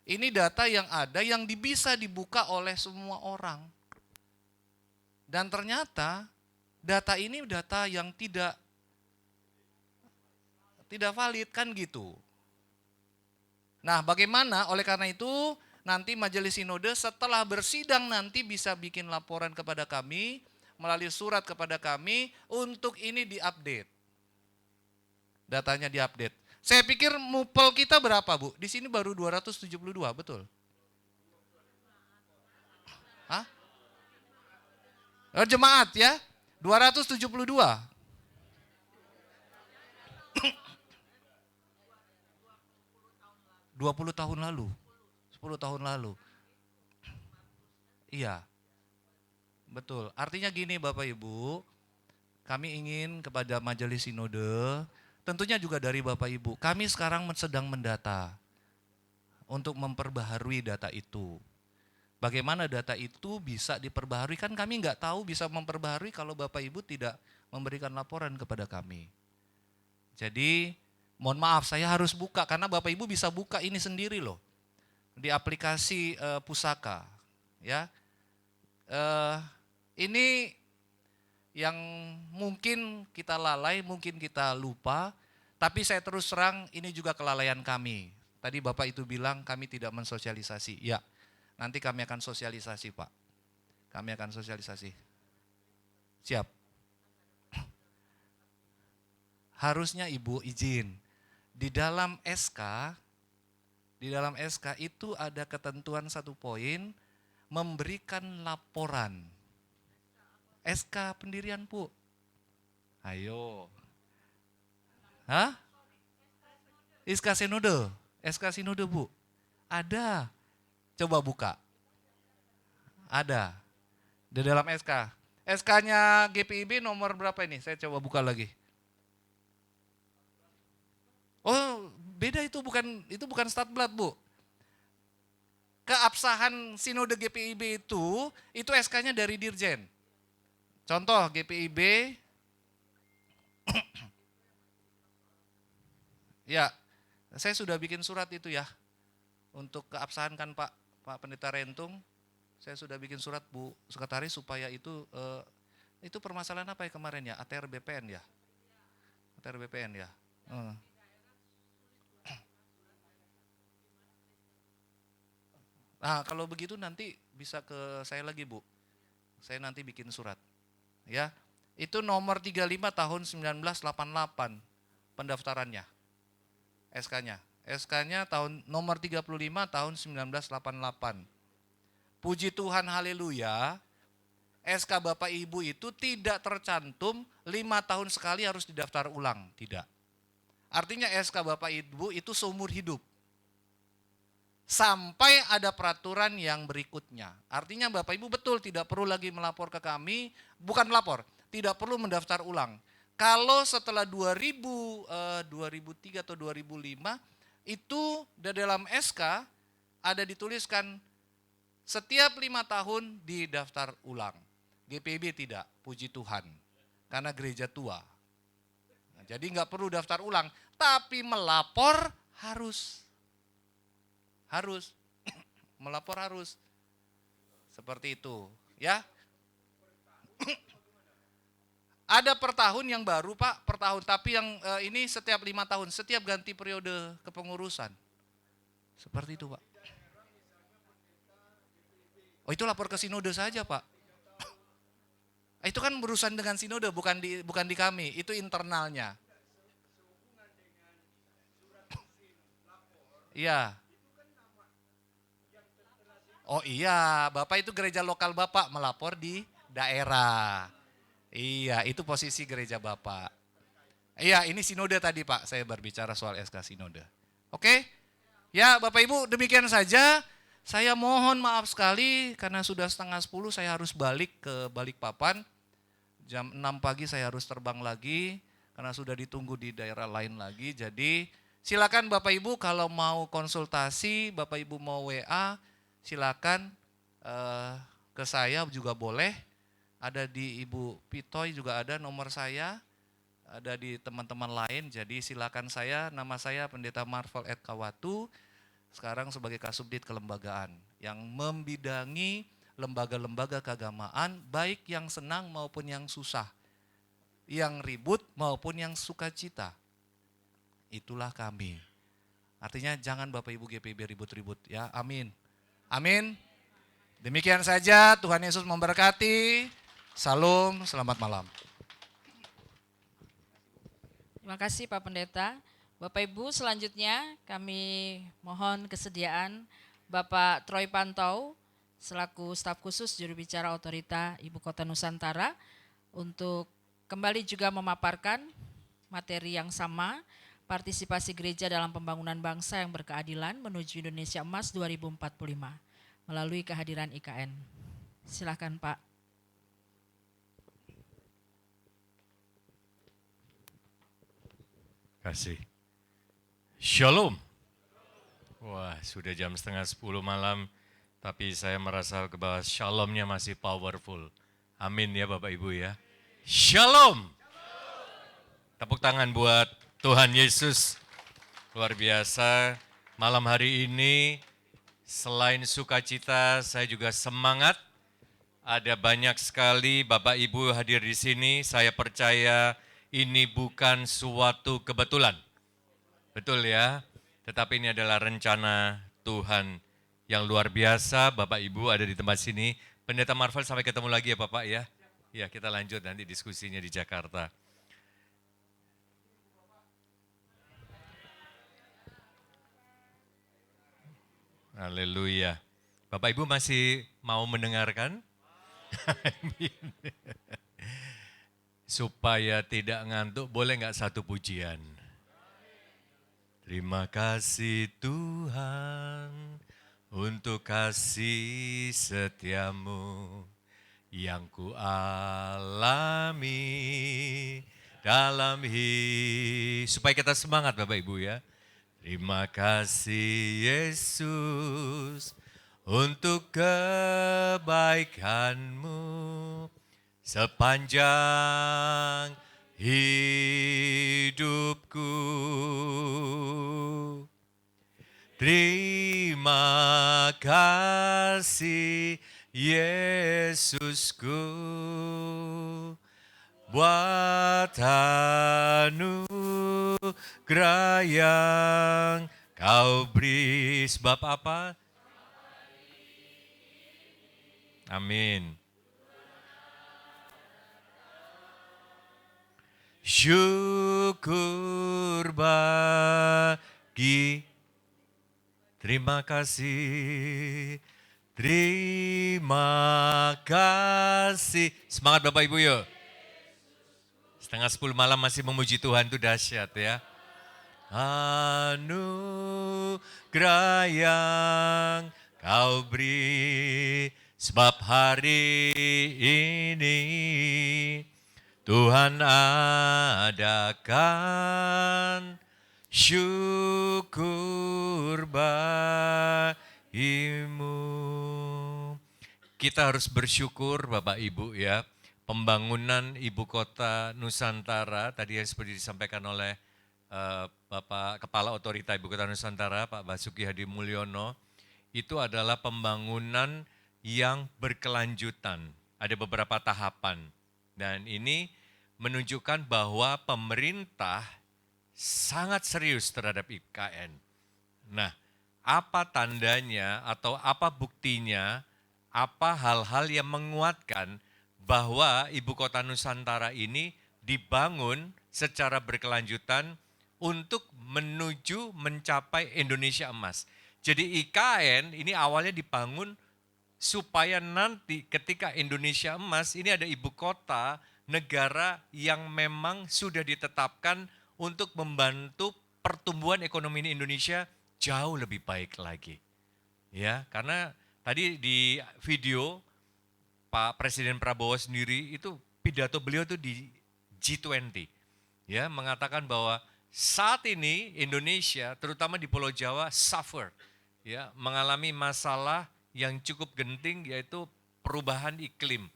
Speaker 2: Ini data yang ada yang bisa dibuka oleh semua orang. Dan ternyata data ini data yang tidak valid kan gitu. Nah, bagaimana? Oleh karena itu, nanti Majelis Sinode setelah bersidang nanti bisa bikin laporan kepada kami, melalui surat kepada kami, untuk ini diupdate. Datanya diupdate. Saya pikir mupel kita berapa Bu? Di sini baru 272, betul? Hah? Jemaat ya? 272. 20 tahun lalu. 10 tahun lalu. Iya. Betul. Artinya gini Bapak Ibu, kami ingin kepada Majelis Sinode, tentunya juga dari Bapak Ibu, kami sekarang sedang mendata untuk memperbaharui data itu. Bagaimana data itu bisa diperbaharui, kan kami nggak tahu bisa memperbaharui kalau Bapak Ibu tidak memberikan laporan kepada kami. Jadi mohon maaf saya harus buka, karena Bapak Ibu bisa buka ini sendiri loh. Di aplikasi Pusaka. Ya, ini yang mungkin kita lalai, mungkin kita lupa, tapi saya terus terang ini juga kelalaian kami. Tadi Bapak itu bilang kami tidak mensosialisasi. Ya, nanti kami akan sosialisasi Pak. Kami akan sosialisasi. Siap. Harusnya Ibu izin. Di dalam SK itu ada ketentuan satu poin, memberikan laporan. SK pendirian Bu. Ayo. Hah? SK Sinode Bu. Ada. Coba buka. Ada. Di dalam SK. SK-nya GPIB nomor berapa ini? Saya coba buka lagi. Oh, beda itu bukan statblad Bu. Keabsahan Sinode GPIB itu SK-nya dari Dirjen. Contoh GPIB, ya, saya sudah bikin surat itu ya, untuk keabsahan kan Pak Pendeta Rentung, saya sudah bikin surat Bu Sekretaris supaya itu permasalahan apa ya kemarin ya, ATR BPN ya, Nah kalau begitu nanti bisa ke saya lagi Bu, saya nanti bikin surat, ya. Itu nomor 35 tahun 1988 pendaftarannya. SK-nya. SK-nya tahun nomor 35 tahun 1988. Puji Tuhan, haleluya. SK Bapak Ibu itu tidak tercantum 5 tahun sekali harus didaftar ulang, tidak. Artinya SK Bapak Ibu itu seumur hidup. Sampai ada peraturan yang berikutnya. Artinya Bapak Ibu betul tidak perlu lagi melapor ke kami, bukan melapor, tidak perlu mendaftar ulang. Kalau setelah 2003 atau 2005, itu dalam SK ada dituliskan setiap 5 tahun didaftar ulang. GPB tidak, puji Tuhan, karena gereja tua. Nah, jadi nggak perlu daftar ulang, tapi melapor harus. Harus, melapor harus. Seperti itu, ya. Ada per tahun yang baru Pak, per tahun. Tapi yang ini setiap 5 tahun, setiap ganti periode kepengurusan. Seperti itu Pak. Oh itu lapor ke sinode saja Pak. Itu kan berurusan dengan sinode, bukan di kami, itu internalnya. Iya. Oh iya, Bapak itu gereja lokal Bapak melapor di daerah. Iya, itu posisi gereja Bapak. Iya, ini sinode tadi Pak, saya berbicara soal SK sinode. Oke? Ya Bapak Ibu, demikian saja. Saya mohon maaf sekali karena sudah 9:30 saya harus balik ke Balikpapan. Jam 6 pagi saya harus terbang lagi karena sudah ditunggu di daerah lain lagi. Jadi silakan Bapak Ibu kalau mau konsultasi, Bapak Ibu mau WA, silakan ke saya juga boleh. Ada di Ibu Pitoy juga ada nomor saya, ada di teman-teman lain. Jadi silakan nama saya Pendeta Marvel Kawatu, sekarang sebagai Kasubdit Kelembagaan yang membidangi lembaga-lembaga keagamaan, baik yang senang maupun yang susah, yang ribut maupun yang sukacita. Itulah kami. Artinya jangan Bapak Ibu GPB ribut-ribut ya, amin. Amin. Demikian saja, Tuhan Yesus memberkati. Salam, selamat malam.
Speaker 1: Terima kasih Pak Pendeta. Bapak Ibu selanjutnya kami mohon kesediaan Bapak Troy Pantau selaku staf khusus juru bicara otorita Ibu Kota Nusantara untuk kembali juga memaparkan materi yang sama, partisipasi gereja dalam pembangunan bangsa yang berkeadilan menuju Indonesia Emas 2045 melalui kehadiran IKN. Silakan Pak.
Speaker 4: Kasih. Shalom. Wah, sudah jam 9:30 malam, tapi saya merasa ke bawah shalomnya masih powerful. Amin ya Bapak Ibu ya. Shalom. Tepuk tangan buat Tuhan Yesus. Luar biasa. Malam hari ini selain sukacita, saya juga semangat. Ada banyak sekali Bapak Ibu hadir di sini. Saya percaya ini bukan suatu kebetulan. Betul ya? Tetapi ini adalah rencana Tuhan yang luar biasa. Bapak Ibu ada di tempat sini. Pendeta Marvel sampai ketemu lagi ya Bapak ya. Ya kita lanjut nanti diskusinya di Jakarta. Haleluya. Bapak Ibu masih mau mendengarkan? Supaya tidak ngantuk, boleh nggak satu pujian? Terima kasih Tuhan untuk kasih setiamu yang ku alami dalam hidup. Supaya kita semangat Bapak Ibu ya. Terima kasih Yesus untuk kebaikanmu sepanjang hidupku. Terima kasih Yesusku buat anugerah yang kau beri. Sebab apa? Amin. syukur bagi. Terima kasih, terima kasih. Semangat Bapak Ibu yuk. 9:30 malam masih memuji Tuhan itu dahsyat ya. Anugerah yang kau beri, sebab hari ini Tuhan adakan syukur bagimu. Kita harus bersyukur Bapak Ibu ya. Pembangunan ibu kota Nusantara tadi yang seperti disampaikan oleh Bapak Kepala Otorita Ibu Kota Nusantara, Pak Basuki Hadi Mulyono, itu adalah pembangunan yang berkelanjutan. Ada beberapa tahapan. Dan ini menunjukkan bahwa pemerintah sangat serius terhadap IKN. Nah, apa tandanya atau apa buktinya, apa hal-hal yang menguatkan bahwa Ibu Kota Nusantara ini dibangun secara berkelanjutan untuk menuju mencapai Indonesia emas. Jadi IKN ini awalnya dibangun supaya nanti ketika Indonesia emas ini ada ibu kota negara yang memang sudah ditetapkan untuk membantu pertumbuhan ekonomi Indonesia jauh lebih baik lagi. Ya, karena tadi di video Pak Presiden Prabowo sendiri itu pidato beliau itu di G20. Ya, mengatakan bahwa saat ini Indonesia terutama di Pulau Jawa suffer, ya, mengalami masalah yang cukup genting yaitu perubahan iklim.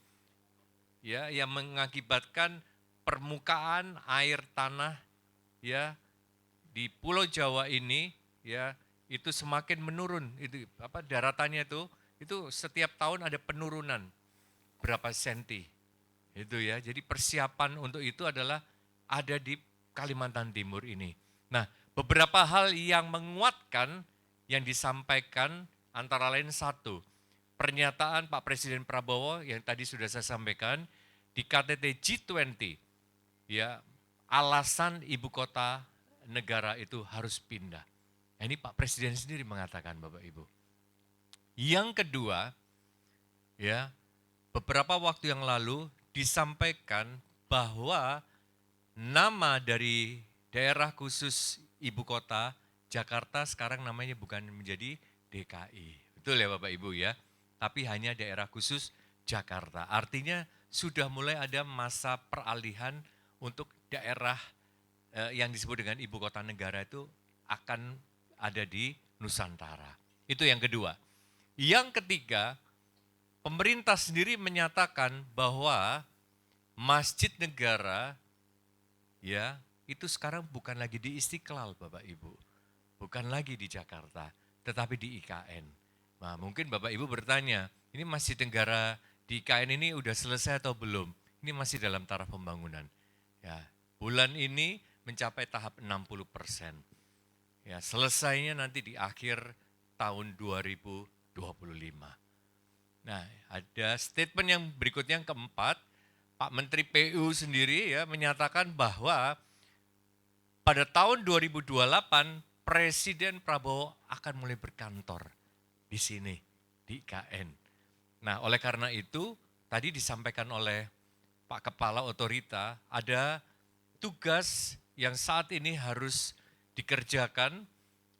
Speaker 4: Ya, yang mengakibatkan permukaan air tanah ya di Pulau Jawa ini ya itu semakin menurun. Itu daratannya itu setiap tahun ada penurunan berapa senti. Itu ya. Jadi persiapan untuk itu adalah ada di Kalimantan Timur ini. Nah, beberapa hal yang menguatkan yang disampaikan antara lain satu, pernyataan Pak Presiden Prabowo yang tadi sudah saya sampaikan di KTT G20, ya, alasan ibu kota negara itu harus pindah. Nah, ini Pak Presiden sendiri mengatakan Bapak Ibu. Yang kedua, ya, beberapa waktu yang lalu disampaikan bahwa nama dari daerah khusus ibu kota Jakarta sekarang namanya bukan menjadi DKI. Betul ya Bapak Ibu ya, tapi hanya daerah khusus Jakarta. Artinya sudah mulai ada masa peralihan untuk daerah yang disebut dengan ibu kota negara itu akan ada di Nusantara. Itu yang kedua. Yang ketiga, pemerintah sendiri menyatakan bahwa Masjid Negara ya itu sekarang bukan lagi di Istiqlal Bapak Ibu, bukan lagi di Jakarta, tetapi di IKN. Nah mungkin Bapak Ibu bertanya, ini Masjid Negara di IKN ini udah selesai atau belum? Ini masih dalam taraf pembangunan. Ya, bulan ini mencapai tahap 60%. Ya, selesainya nanti di akhir tahun 2025. Nah, ada statement yang berikutnya yang keempat, Pak Menteri PU sendiri ya menyatakan bahwa pada tahun 2028 Presiden Prabowo akan mulai berkantor di sini, di IKN. Nah, oleh karena itu tadi disampaikan oleh Pak Kepala Otorita ada tugas yang saat ini harus dikerjakan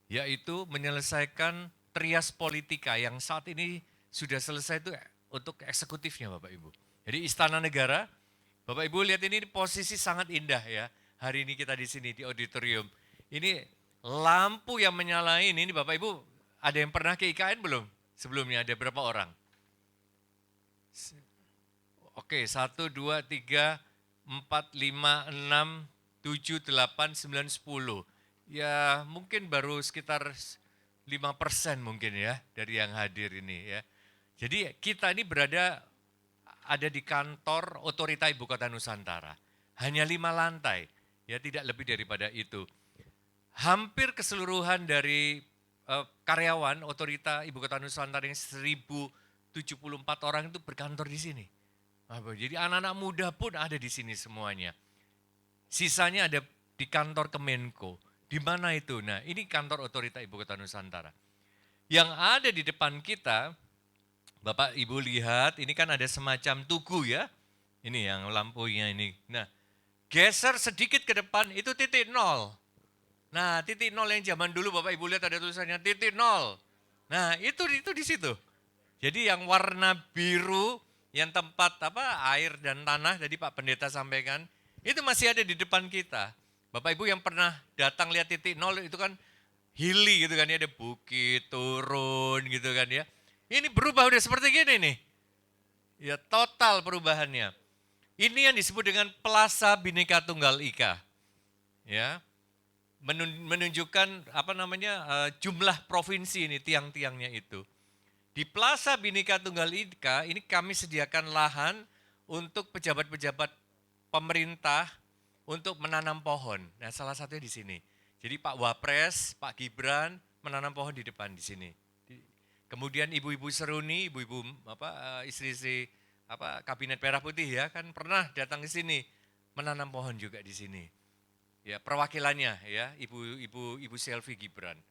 Speaker 4: yaitu menyelesaikan trias politika yang saat ini sudah selesai itu untuk eksekutifnya Bapak Ibu. Jadi Istana Negara, Bapak Ibu lihat ini posisi sangat indah ya. Hari ini kita di sini di auditorium. Ini lampu yang menyala ini Bapak Ibu ada yang pernah ke IKN belum? Sebelumnya ada berapa orang? Oke, 1, 2, 3, 4, 5, 6, 7, 8, 9, 10. Ya mungkin baru sekitar 5% mungkin ya dari yang hadir ini ya. Jadi kita ini ada di kantor Otorita Ibu Kota Nusantara. Hanya 5 lantai, ya tidak lebih daripada itu. Hampir keseluruhan dari karyawan Otorita Ibu Kota Nusantara yang 1074 orang itu berkantor di sini. Jadi anak-anak muda pun ada di sini semuanya. Sisanya ada di kantor Kemenko. Di mana itu? Nah, ini kantor otorita Ibu Kota Nusantara. Yang ada di depan kita, Bapak Ibu lihat, ini kan ada semacam tugu ya. Ini yang lampunya ini. Nah, geser sedikit ke depan, itu titik nol. Nah, titik nol yang zaman dulu Bapak Ibu lihat ada tulisannya titik nol. Nah, itu di situ. Jadi yang warna biru, yang tempat air dan tanah, tadi Pak Pendeta sampaikan, itu masih ada di depan kita. Bapak Ibu yang pernah datang lihat titik nol itu kan hilly gitu kan ya, ada bukit, turun gitu kan ya. Ini berubah udah seperti gini nih. Ya total perubahannya. Ini yang disebut dengan Plaza Bhinneka Tunggal Ika. Ya. Menunjukkan jumlah provinsi ini tiang-tiangnya itu. Di Plaza Bhinneka Tunggal Ika ini kami sediakan lahan untuk pejabat-pejabat pemerintah untuk menanam pohon. Nah, salah satunya di sini. Jadi Pak Wapres, Pak Gibran menanam pohon di depan di sini. Kemudian ibu-ibu seruni, ibu-ibu istri-istri Kabinet Merah Putih ya kan pernah datang ke sini menanam pohon juga di sini. Ya, perwakilannya ya, ibu Selvi Gibran.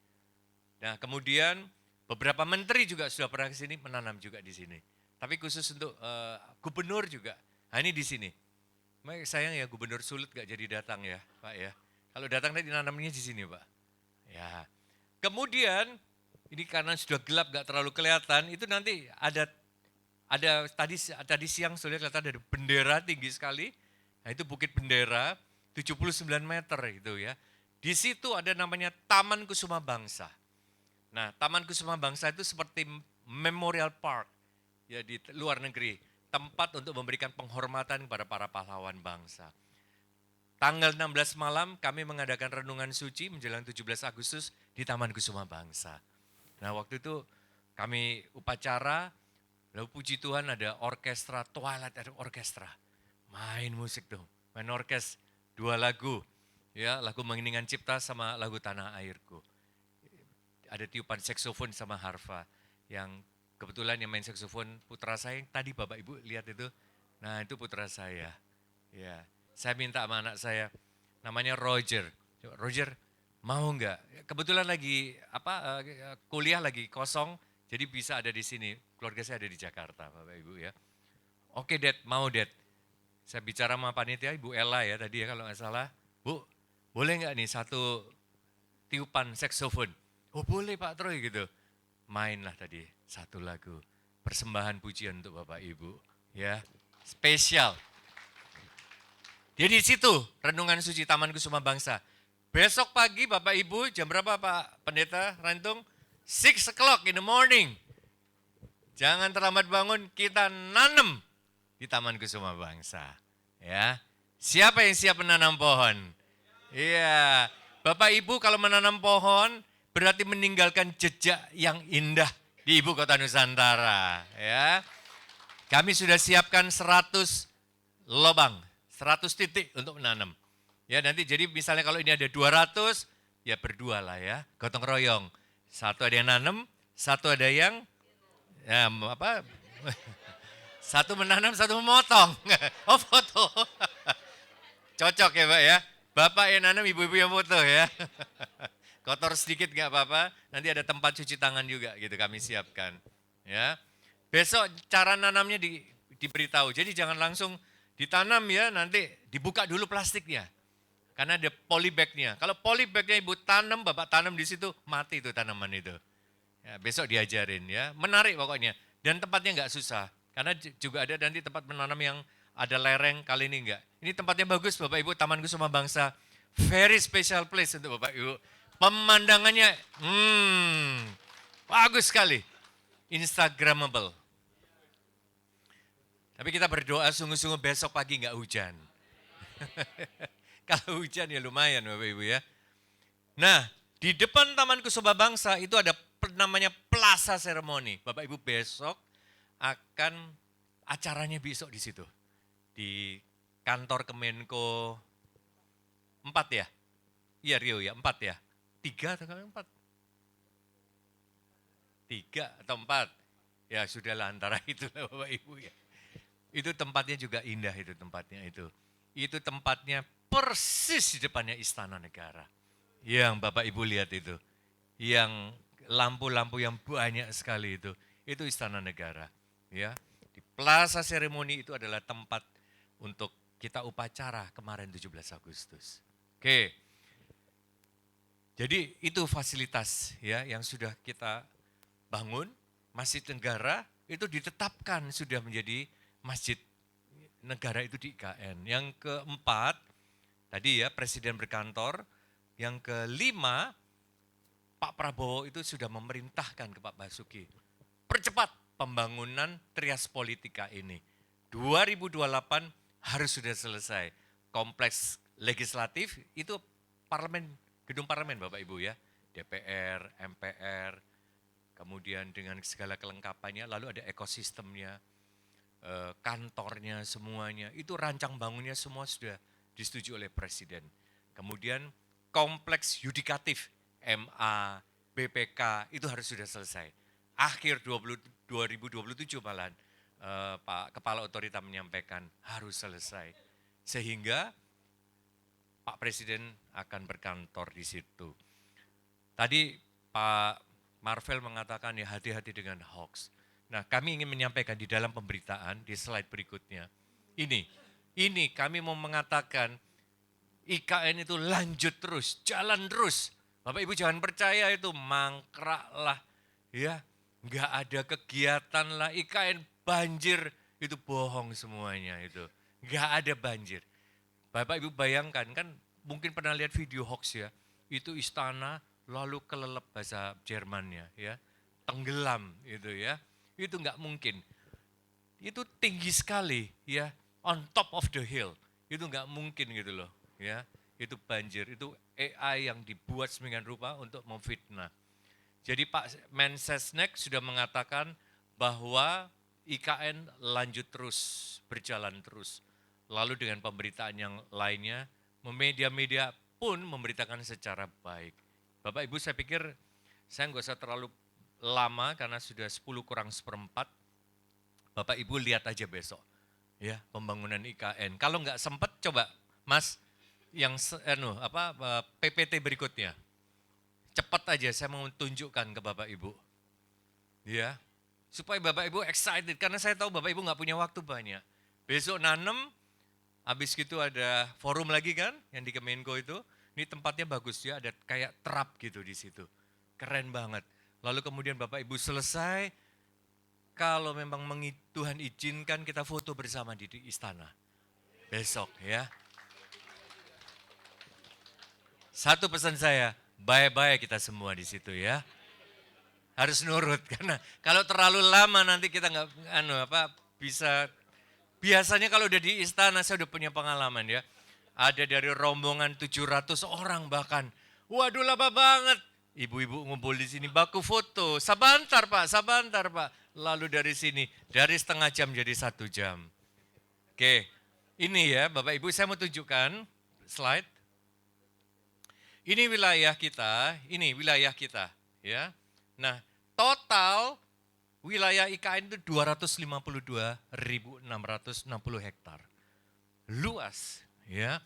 Speaker 4: Nah, kemudian beberapa menteri juga sudah pernah ke sini menanam juga di sini. Tapi khusus untuk gubernur juga. Nah, ini di sini. Sayang ya gubernur Sulut gak jadi datang ya Pak ya. Kalau datang nanti nanamnya di sini Pak. Ya. Kemudian ini karena sudah gelap gak terlalu kelihatan, itu nanti ada tadi siang sudah kelihatan ada bendera tinggi sekali. Nah itu Bukit Bendera 79 meter itu ya. Di situ ada namanya Taman Kusuma Bangsa. Nah, Taman Kusuma Bangsa itu seperti Memorial Park ya di luar negeri. Tempat untuk memberikan penghormatan kepada para pahlawan bangsa. Tanggal 16 malam kami mengadakan renungan suci menjelang 17 Agustus di Taman Kusuma Bangsa. Nah waktu itu kami upacara, lalu puji Tuhan ada orkestra, Twilight Orchestra. Main musik tuh, main orkes 2 lagu. Ya, lagu Mengiringan Cipta sama lagu Tanah Airku. Ada tiupan saksofon sama harfa yang kebetulan yang main saksofon putra saya yang tadi Bapak Ibu lihat itu. Nah, itu putra saya. Ya, saya minta sama anak saya namanya Roger. Roger, mau enggak? Kebetulan lagi kuliah lagi kosong, jadi bisa ada di sini. Keluarga saya ada di Jakarta, Bapak Ibu ya. Oke, Dad, mau Dad. Saya bicara sama panitia Ibu Ella ya tadi ya kalau nggak salah. Bu, boleh nggak nih satu tiupan saksofon? Oh boleh Pak Troy gitu. Mainlah tadi satu lagu. Persembahan pujian untuk Bapak Ibu. Ya, spesial. Jadi di situ Renungan Suci Taman Kusuma Bangsa. Besok pagi Bapak Ibu jam berapa Pak Pendeta Rantung? 6 o'clock in the morning. Jangan terlambat bangun, kita nanam di Taman Kusuma Bangsa. Ya, siapa yang siap menanam pohon? Iya, Bapak Ibu kalau menanam pohon berarti meninggalkan jejak yang indah di Ibu Kota Nusantara. Ya, kami sudah siapkan 100 lubang, 100 titik untuk menanam. Ya nanti jadi misalnya kalau ini ada 200, ya berdua lah ya, gotong royong. Satu ada yang nanam, satu ada yang satu menanam, satu memotong. Oh foto. Cocok ya Pak ya. Bapak yang nanam, ibu-ibu yang foto ya. Kotor sedikit gak apa-apa, nanti ada tempat cuci tangan juga gitu kami siapkan. Ya. Besok cara nanamnya diberitahu, jadi jangan langsung ditanam ya, nanti dibuka dulu plastiknya. Karena ada polybagnya. Kalau polybagnya ibu tanam, Bapak tanam di situ, mati itu tanaman itu. Ya, besok diajarin ya, menarik pokoknya. Dan tempatnya nggak susah, karena juga ada nanti tempat menanam yang ada lereng, kali ini enggak. Ini tempatnya bagus Bapak Ibu, Taman Kusuma Bangsa. Very special place untuk Bapak Ibu. Pemandangannya, bagus sekali. Instagramable. Tapi kita berdoa sungguh-sungguh besok pagi enggak hujan. Kalau hujan ya lumayan Bapak Ibu ya. Nah, di depan Taman Kusuma Bangsa itu ada namanya Plaza Ceremony. Bapak Ibu besok akan acaranya besok di situ. Di kantor Kemenko 4 ya? Iya Rio ya, 4 ya? 3 atau 4? 3 atau 4? Ya sudahlah antara itulah Bapak Ibu ya. Itu tempatnya juga indah itu tempatnya itu. itu tempatnya persis di depannya Istana Negara. Yang Bapak Ibu lihat itu, yang lampu-lampu yang banyak sekali itu Istana Negara. Ya, di Plaza Seremoni itu adalah tempat untuk kita upacara kemarin 17 Agustus. Oke, jadi itu fasilitas ya yang sudah kita bangun. Masjid Negara itu ditetapkan sudah menjadi masjid negara itu di IKN. Yang keempat, tadi ya Presiden berkantor. Yang kelima, Pak Prabowo itu sudah memerintahkan ke Pak Basuki, percepat pembangunan Trias Politika ini. 2028 harus sudah selesai. Kompleks legislatif itu parlemen, gedung parlemen Bapak Ibu ya. DPR, MPR, kemudian dengan segala kelengkapannya, lalu ada ekosistemnya, kantornya semuanya, itu rancang bangunnya semua sudah disetujui oleh Presiden. Kemudian kompleks yudikatif, MA, BPK, itu harus sudah selesai. Akhir 2027 malahan Pak Kepala Otorita menyampaikan harus selesai. Sehingga Pak Presiden akan berkantor di situ. Tadi Pak Marvel mengatakan ya hati-hati dengan hoax. Nah kami ingin menyampaikan di dalam pemberitaan di slide berikutnya. Ini kami mau mengatakan IKN itu lanjut terus, jalan terus. Bapak Ibu jangan percaya itu mangkrak lah, ya nggak ada kegiatan lah. IKN banjir itu bohong semuanya itu, nggak ada banjir. Bapak Ibu bayangkan kan mungkin pernah lihat video hoax ya, itu istana lalu kelelep bahasa Jermannya ya, tenggelam itu ya, itu nggak mungkin. Itu tinggi sekali ya, on top of the hill, itu nggak mungkin gitu loh ya, itu banjir, itu AI yang dibuat sedemikian rupa untuk memfitnah. Jadi Pak Mensesnek sudah mengatakan bahwa IKN lanjut terus, berjalan terus. Lalu dengan pemberitaan yang lainnya, media-media pun memberitakan secara baik. Bapak Ibu saya pikir saya nggak usah terlalu lama karena sudah 10 kurang seperempat. Bapak Ibu lihat aja besok ya pembangunan IKN. Kalau nggak sempat coba Mas yang PPT berikutnya. Cepat aja saya mau tunjukkan ke Bapak Ibu. Ya. Supaya Bapak Ibu excited karena saya tahu Bapak Ibu nggak punya waktu banyak. Besok nanem, habis gitu ada forum lagi kan yang di Kemenko itu. Ini tempatnya bagus ya, ada kayak terap gitu di situ. Keren banget. Lalu kemudian Bapak Ibu selesai, kalau memang Tuhan izinkan kita foto bersama di istana. Besok ya. Satu pesan saya, bye-bye kita semua di situ ya. Harus nurut karena kalau terlalu lama nanti kita nggak bisa. Biasanya kalau udah di istana saya udah punya pengalaman ya. Ada dari rombongan 700 orang bahkan. Waduh lama banget. Ibu-ibu ngumpul di sini baku foto. Sabantar Pak, sabantar Pak. Lalu dari sini, dari setengah jam jadi 1 jam. Oke, ini ya Bapak Ibu saya mau tunjukkan slide. Ini wilayah kita ya. Nah total wilayah IKN itu 252.660 hektar. Luas. Ya,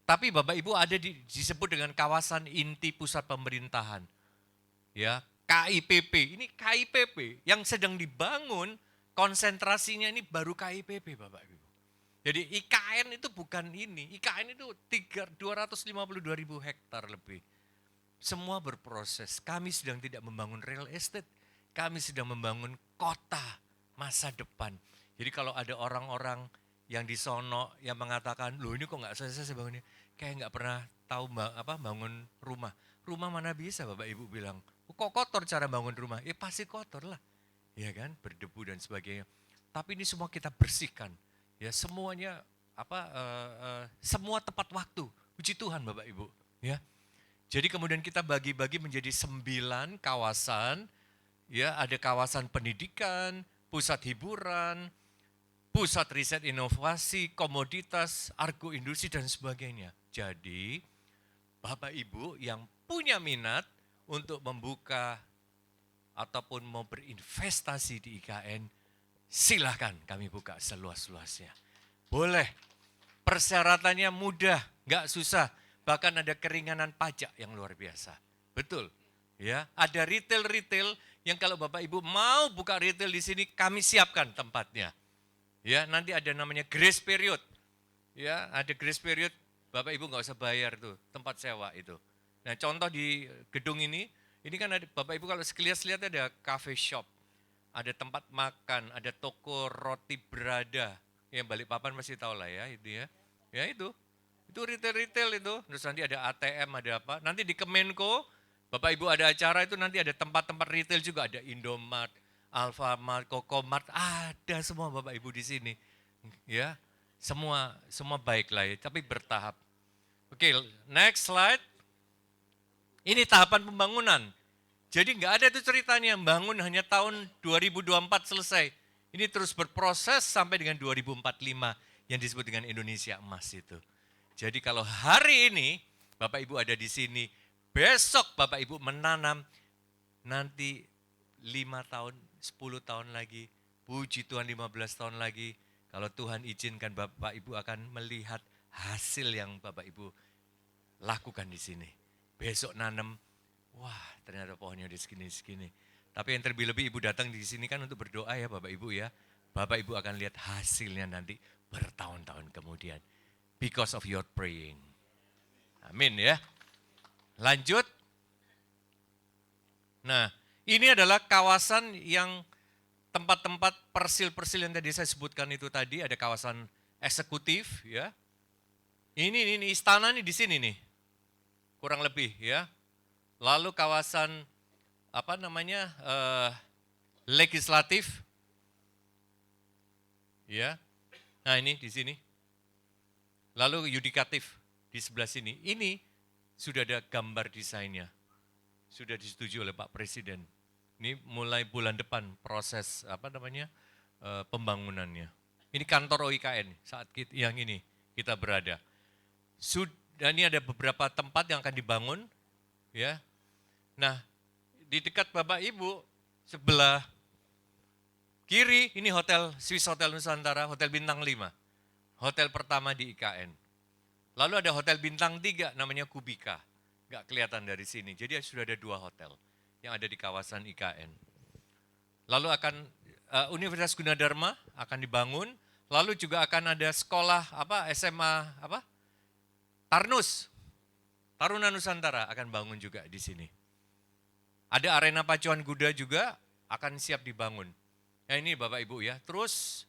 Speaker 4: tapi Bapak Ibu ada disebut dengan kawasan inti pusat pemerintahan, ya KIPP. Ini KIPP yang sedang dibangun, konsentrasinya ini baru KIPP Bapak Ibu. Jadi IKN itu bukan ini, IKN itu 252.000 hektar lebih. Semua berproses. Kami sedang tidak membangun real estate, kami sedang membangun kota masa depan. Jadi kalau ada orang-orang yang di sono yang mengatakan, loh ini kok nggak selesai bangunnya, kayak nggak pernah tahu bangun rumah. Rumah mana bisa Bapak Ibu bilang, kok kotor cara bangun rumah? Ya pasti kotor lah, ya kan, berdebu dan sebagainya. Tapi ini semua kita bersihkan, ya semuanya semua tepat waktu. Puji Tuhan Bapak Ibu, ya. Jadi kemudian kita bagi-bagi menjadi 9 kawasan, ya ada kawasan pendidikan, pusat hiburan, pusat riset inovasi, komoditas, argo industri dan sebagainya. Jadi Bapak Ibu yang punya minat untuk membuka ataupun mau berinvestasi di IKN, silahkan kami buka seluas-luasnya. Boleh persyaratannya mudah, nggak susah. Bahkan ada keringanan pajak yang luar biasa. Betul. Ya, ada retail-retail yang kalau Bapak Ibu mau buka retail di sini, kami siapkan tempatnya. Ya, nanti ada namanya grace period. Ya, ada grace period, Bapak Ibu nggak usah bayar tuh, tempat sewa itu. Nah, contoh di gedung ini kan ada, Bapak Ibu kalau sekilas lihat ada cafe shop, ada tempat makan, ada toko roti berada. Yang Balikpapan masih tahu lah ya, itu ya. Ya itu retail-retail itu. Terus nanti ada ATM, ada apa. Nanti di Kemenko, Bapak Ibu ada acara itu nanti ada tempat-tempat retail juga, ada Indomart, Alfamart, Kokomart, ada semua Bapak Ibu di sini. Ya, semua baik lah ya, tapi bertahap. Oke, next slide. Ini tahapan pembangunan. Jadi nggak ada itu ceritanya bangun hanya tahun 2024 selesai. Ini terus berproses sampai dengan 2045 yang disebut dengan Indonesia Emas itu. Jadi kalau hari ini Bapak Ibu ada di sini, besok Bapak Ibu menanam, nanti 5 tahun, 10 tahun lagi, puji Tuhan 15 tahun lagi, kalau Tuhan izinkan Bapak Ibu akan melihat hasil yang Bapak Ibu lakukan di sini. Besok nanam, wah ternyata pohonnya udah segini-segini. Tapi yang terlebih-lebih Ibu datang di sini kan untuk berdoa ya Bapak Ibu ya. Bapak Ibu akan lihat hasilnya nanti bertahun-tahun kemudian. Because of your praying. Amin ya. Lanjut. Nah, ini adalah kawasan yang tempat-tempat persil-persil yang tadi saya sebutkan itu tadi. Ada kawasan eksekutif ya. Ini istana nih di sini nih. Kurang lebih ya. Lalu kawasan legislatif. Ya. Nah, ini di sini. Lalu yudikatif di sebelah sini. Ini sudah ada gambar desainnya. Sudah disetujui oleh Pak Presiden. Ini mulai bulan depan proses pembangunannya. Ini kantor OIKN saat yang ini kita berada. Sudah, ini ada beberapa tempat yang akan dibangun, ya. Nah, di dekat Bapak Ibu sebelah kiri ini hotel Swiss Hotel Nusantara, hotel bintang 5. Hotel pertama di IKN. Lalu ada hotel bintang 3 namanya Kubika. Enggak kelihatan dari sini. Jadi sudah ada 2 hotel yang ada di kawasan IKN. Lalu akan Universitas Gunadarma akan dibangun, lalu juga akan ada sekolah SMA Tarnus, Taruna Nusantara akan bangun juga di sini. Ada arena pacuan kuda juga akan siap dibangun. Nah ini Bapak Ibu ya, terus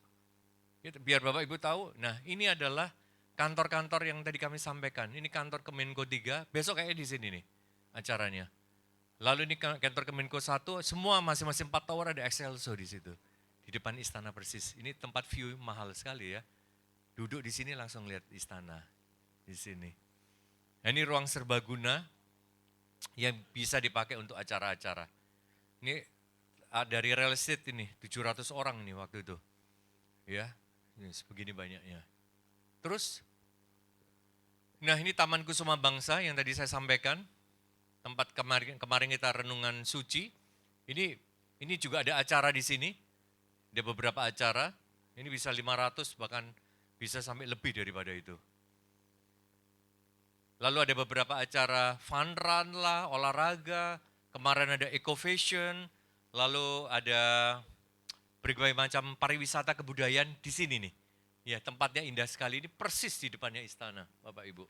Speaker 4: biar Bapak Ibu tahu, nah ini adalah kantor-kantor yang tadi kami sampaikan. Ini kantor Kemenko 3, besok kayaknya di sini nih acaranya. Lalu ini kantor Kemenko 1, semua masing-masing 4 tower ada Excelso di situ. Di depan istana persis. Ini tempat view mahal sekali ya. Duduk di sini langsung lihat istana di sini. Nah, ini ruang serbaguna yang bisa dipakai untuk acara-acara. Ini dari real estate ini 700 orang nih waktu itu. Ya, ini sebegini banyaknya. Terus, nah ini Taman Kusuma Bangsa yang tadi saya sampaikan. Tempat kemarin kita renungan suci. Ini juga ada acara di sini. Ada beberapa acara. Ini bisa 500 bahkan bisa sampai lebih daripada itu. Lalu ada beberapa acara fun run lah, olahraga. Kemarin ada eco fashion. Lalu ada berbagai macam pariwisata kebudayaan di sini nih. Ya, tempatnya indah sekali. Ini persis di depannya istana, Bapak Ibu.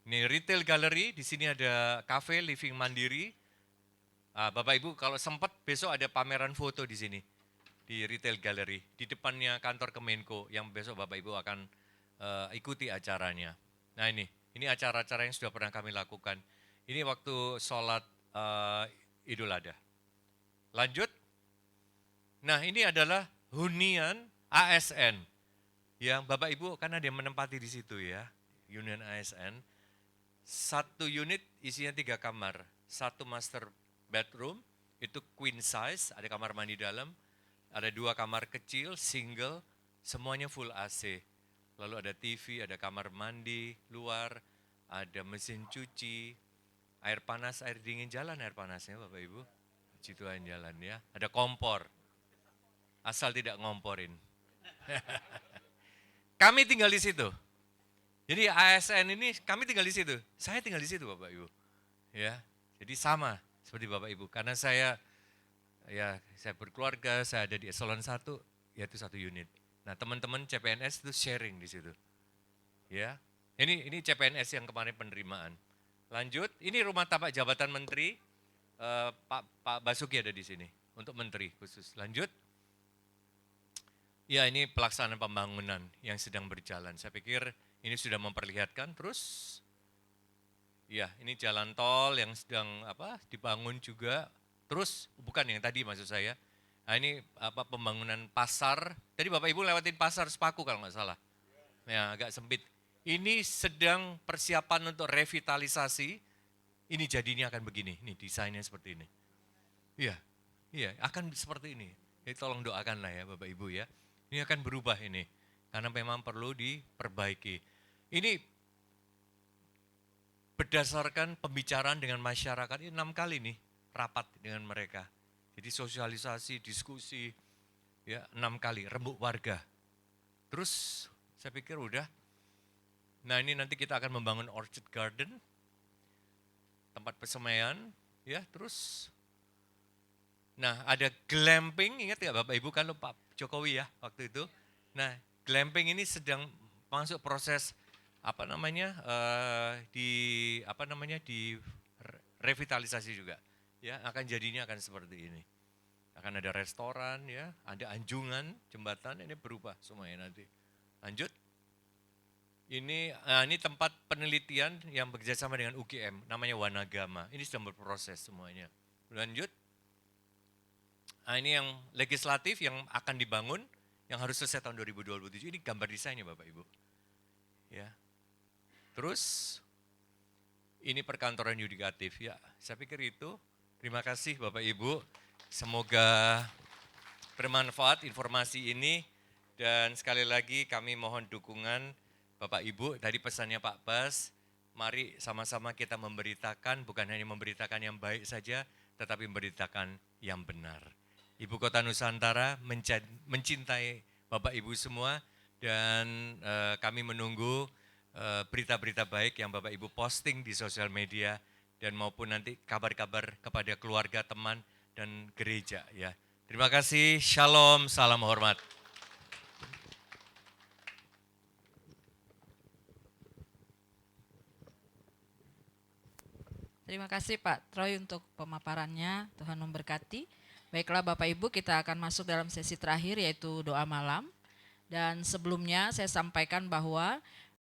Speaker 4: Ini retail gallery, di sini ada cafe living mandiri. Bapak Ibu kalau sempat besok ada pameran foto di sini. Di retail gallery, di depannya kantor Kemenko yang besok Bapak Ibu akan ikuti acaranya. Nah ini acara-acara yang sudah pernah kami lakukan. Ini waktu sholat Idul Adha. Lanjut. Nah ini adalah hunian ASN. Yang Bapak Ibu kan ada yang menempati di situ ya. Hunian ASN. 1 unit isinya 3 kamar. 1 master bedroom, itu queen size, ada kamar mandi dalam. Ada 2 kamar kecil, single, semuanya full AC. Lalu ada TV, ada kamar mandi luar, ada mesin cuci, air panas, air dingin, jalan air panasnya Bapak Ibu. Puji Tuhan jalan ya. Ada kompor, asal tidak ngomporin. Kami tinggal di situ. Jadi ASN ini kami tinggal di situ, saya tinggal di situ Bapak Ibu. Ya, jadi sama seperti Bapak Ibu. Karena saya berkeluarga, saya ada di eselon 1, yaitu satu unit. Nah teman-teman CPNS itu sharing di situ. Ya, ini CPNS yang kemarin penerimaan. Lanjut, ini rumah tapak jabatan menteri, Pak Basuki ada di sini untuk menteri khusus. Lanjut. Ya ini pelaksanaan pembangunan yang sedang berjalan. Saya pikir ini sudah memperlihatkan. Terus, ya ini jalan tol yang sedang dibangun juga. Terus, bukan yang tadi maksud saya. Nah ini pembangunan pasar. Tadi Bapak Ibu lewatin pasar Sepaku kalau nggak salah. Ya agak sempit. Ini sedang persiapan untuk revitalisasi. Ini jadinya akan begini. Ini desainnya seperti ini. Iya akan seperti ini. Jadi tolong doakanlah ya Bapak Ibu ya. Ini akan berubah ini, karena memang perlu diperbaiki. Ini berdasarkan pembicaraan dengan masyarakat, ini 6 kali nih rapat dengan mereka. Jadi sosialisasi, diskusi, ya 6 kali, rembuk warga. Terus saya pikir udah, nah ini nanti kita akan membangun orchard garden, tempat persemaian, ya terus. Nah ada glamping, ingat ya Bapak Ibu kan Pak Jokowi ya waktu itu. Nah glamping ini sedang masuk proses di revitalisasi juga. Ya akan jadinya akan seperti ini. Akan ada restoran ya, ada anjungan, jembatan, ini berubah semuanya nanti. Lanjut. Ini tempat penelitian yang bekerjasama dengan UGM, namanya Wanagama. Ini sedang berproses semuanya. Lanjut. Nah ini yang legislatif yang akan dibangun, yang harus selesai tahun 2027. Ini gambar desainnya Bapak Ibu. Ya. Terus ini perkantoran yudikatif ya. Saya pikir itu. Terima kasih Bapak Ibu. Semoga bermanfaat informasi ini. Dan sekali lagi kami mohon dukungan Bapak Ibu. Tadi pesannya Pak Bas, mari sama-sama kita memberitakan, bukan hanya memberitakan yang baik saja, tetapi memberitakan yang benar. Ibu Kota Nusantara mencintai Bapak Ibu semua dan kami menunggu berita-berita baik yang Bapak Ibu posting di sosial media dan maupun nanti kabar-kabar kepada keluarga, teman, dan gereja ya. Terima kasih, shalom, salam hormat.
Speaker 1: Terima kasih Pak Troy untuk pemaparannya, Tuhan memberkati. Baiklah Bapak Ibu, kita akan masuk dalam sesi terakhir yaitu doa malam. Dan sebelumnya saya sampaikan bahwa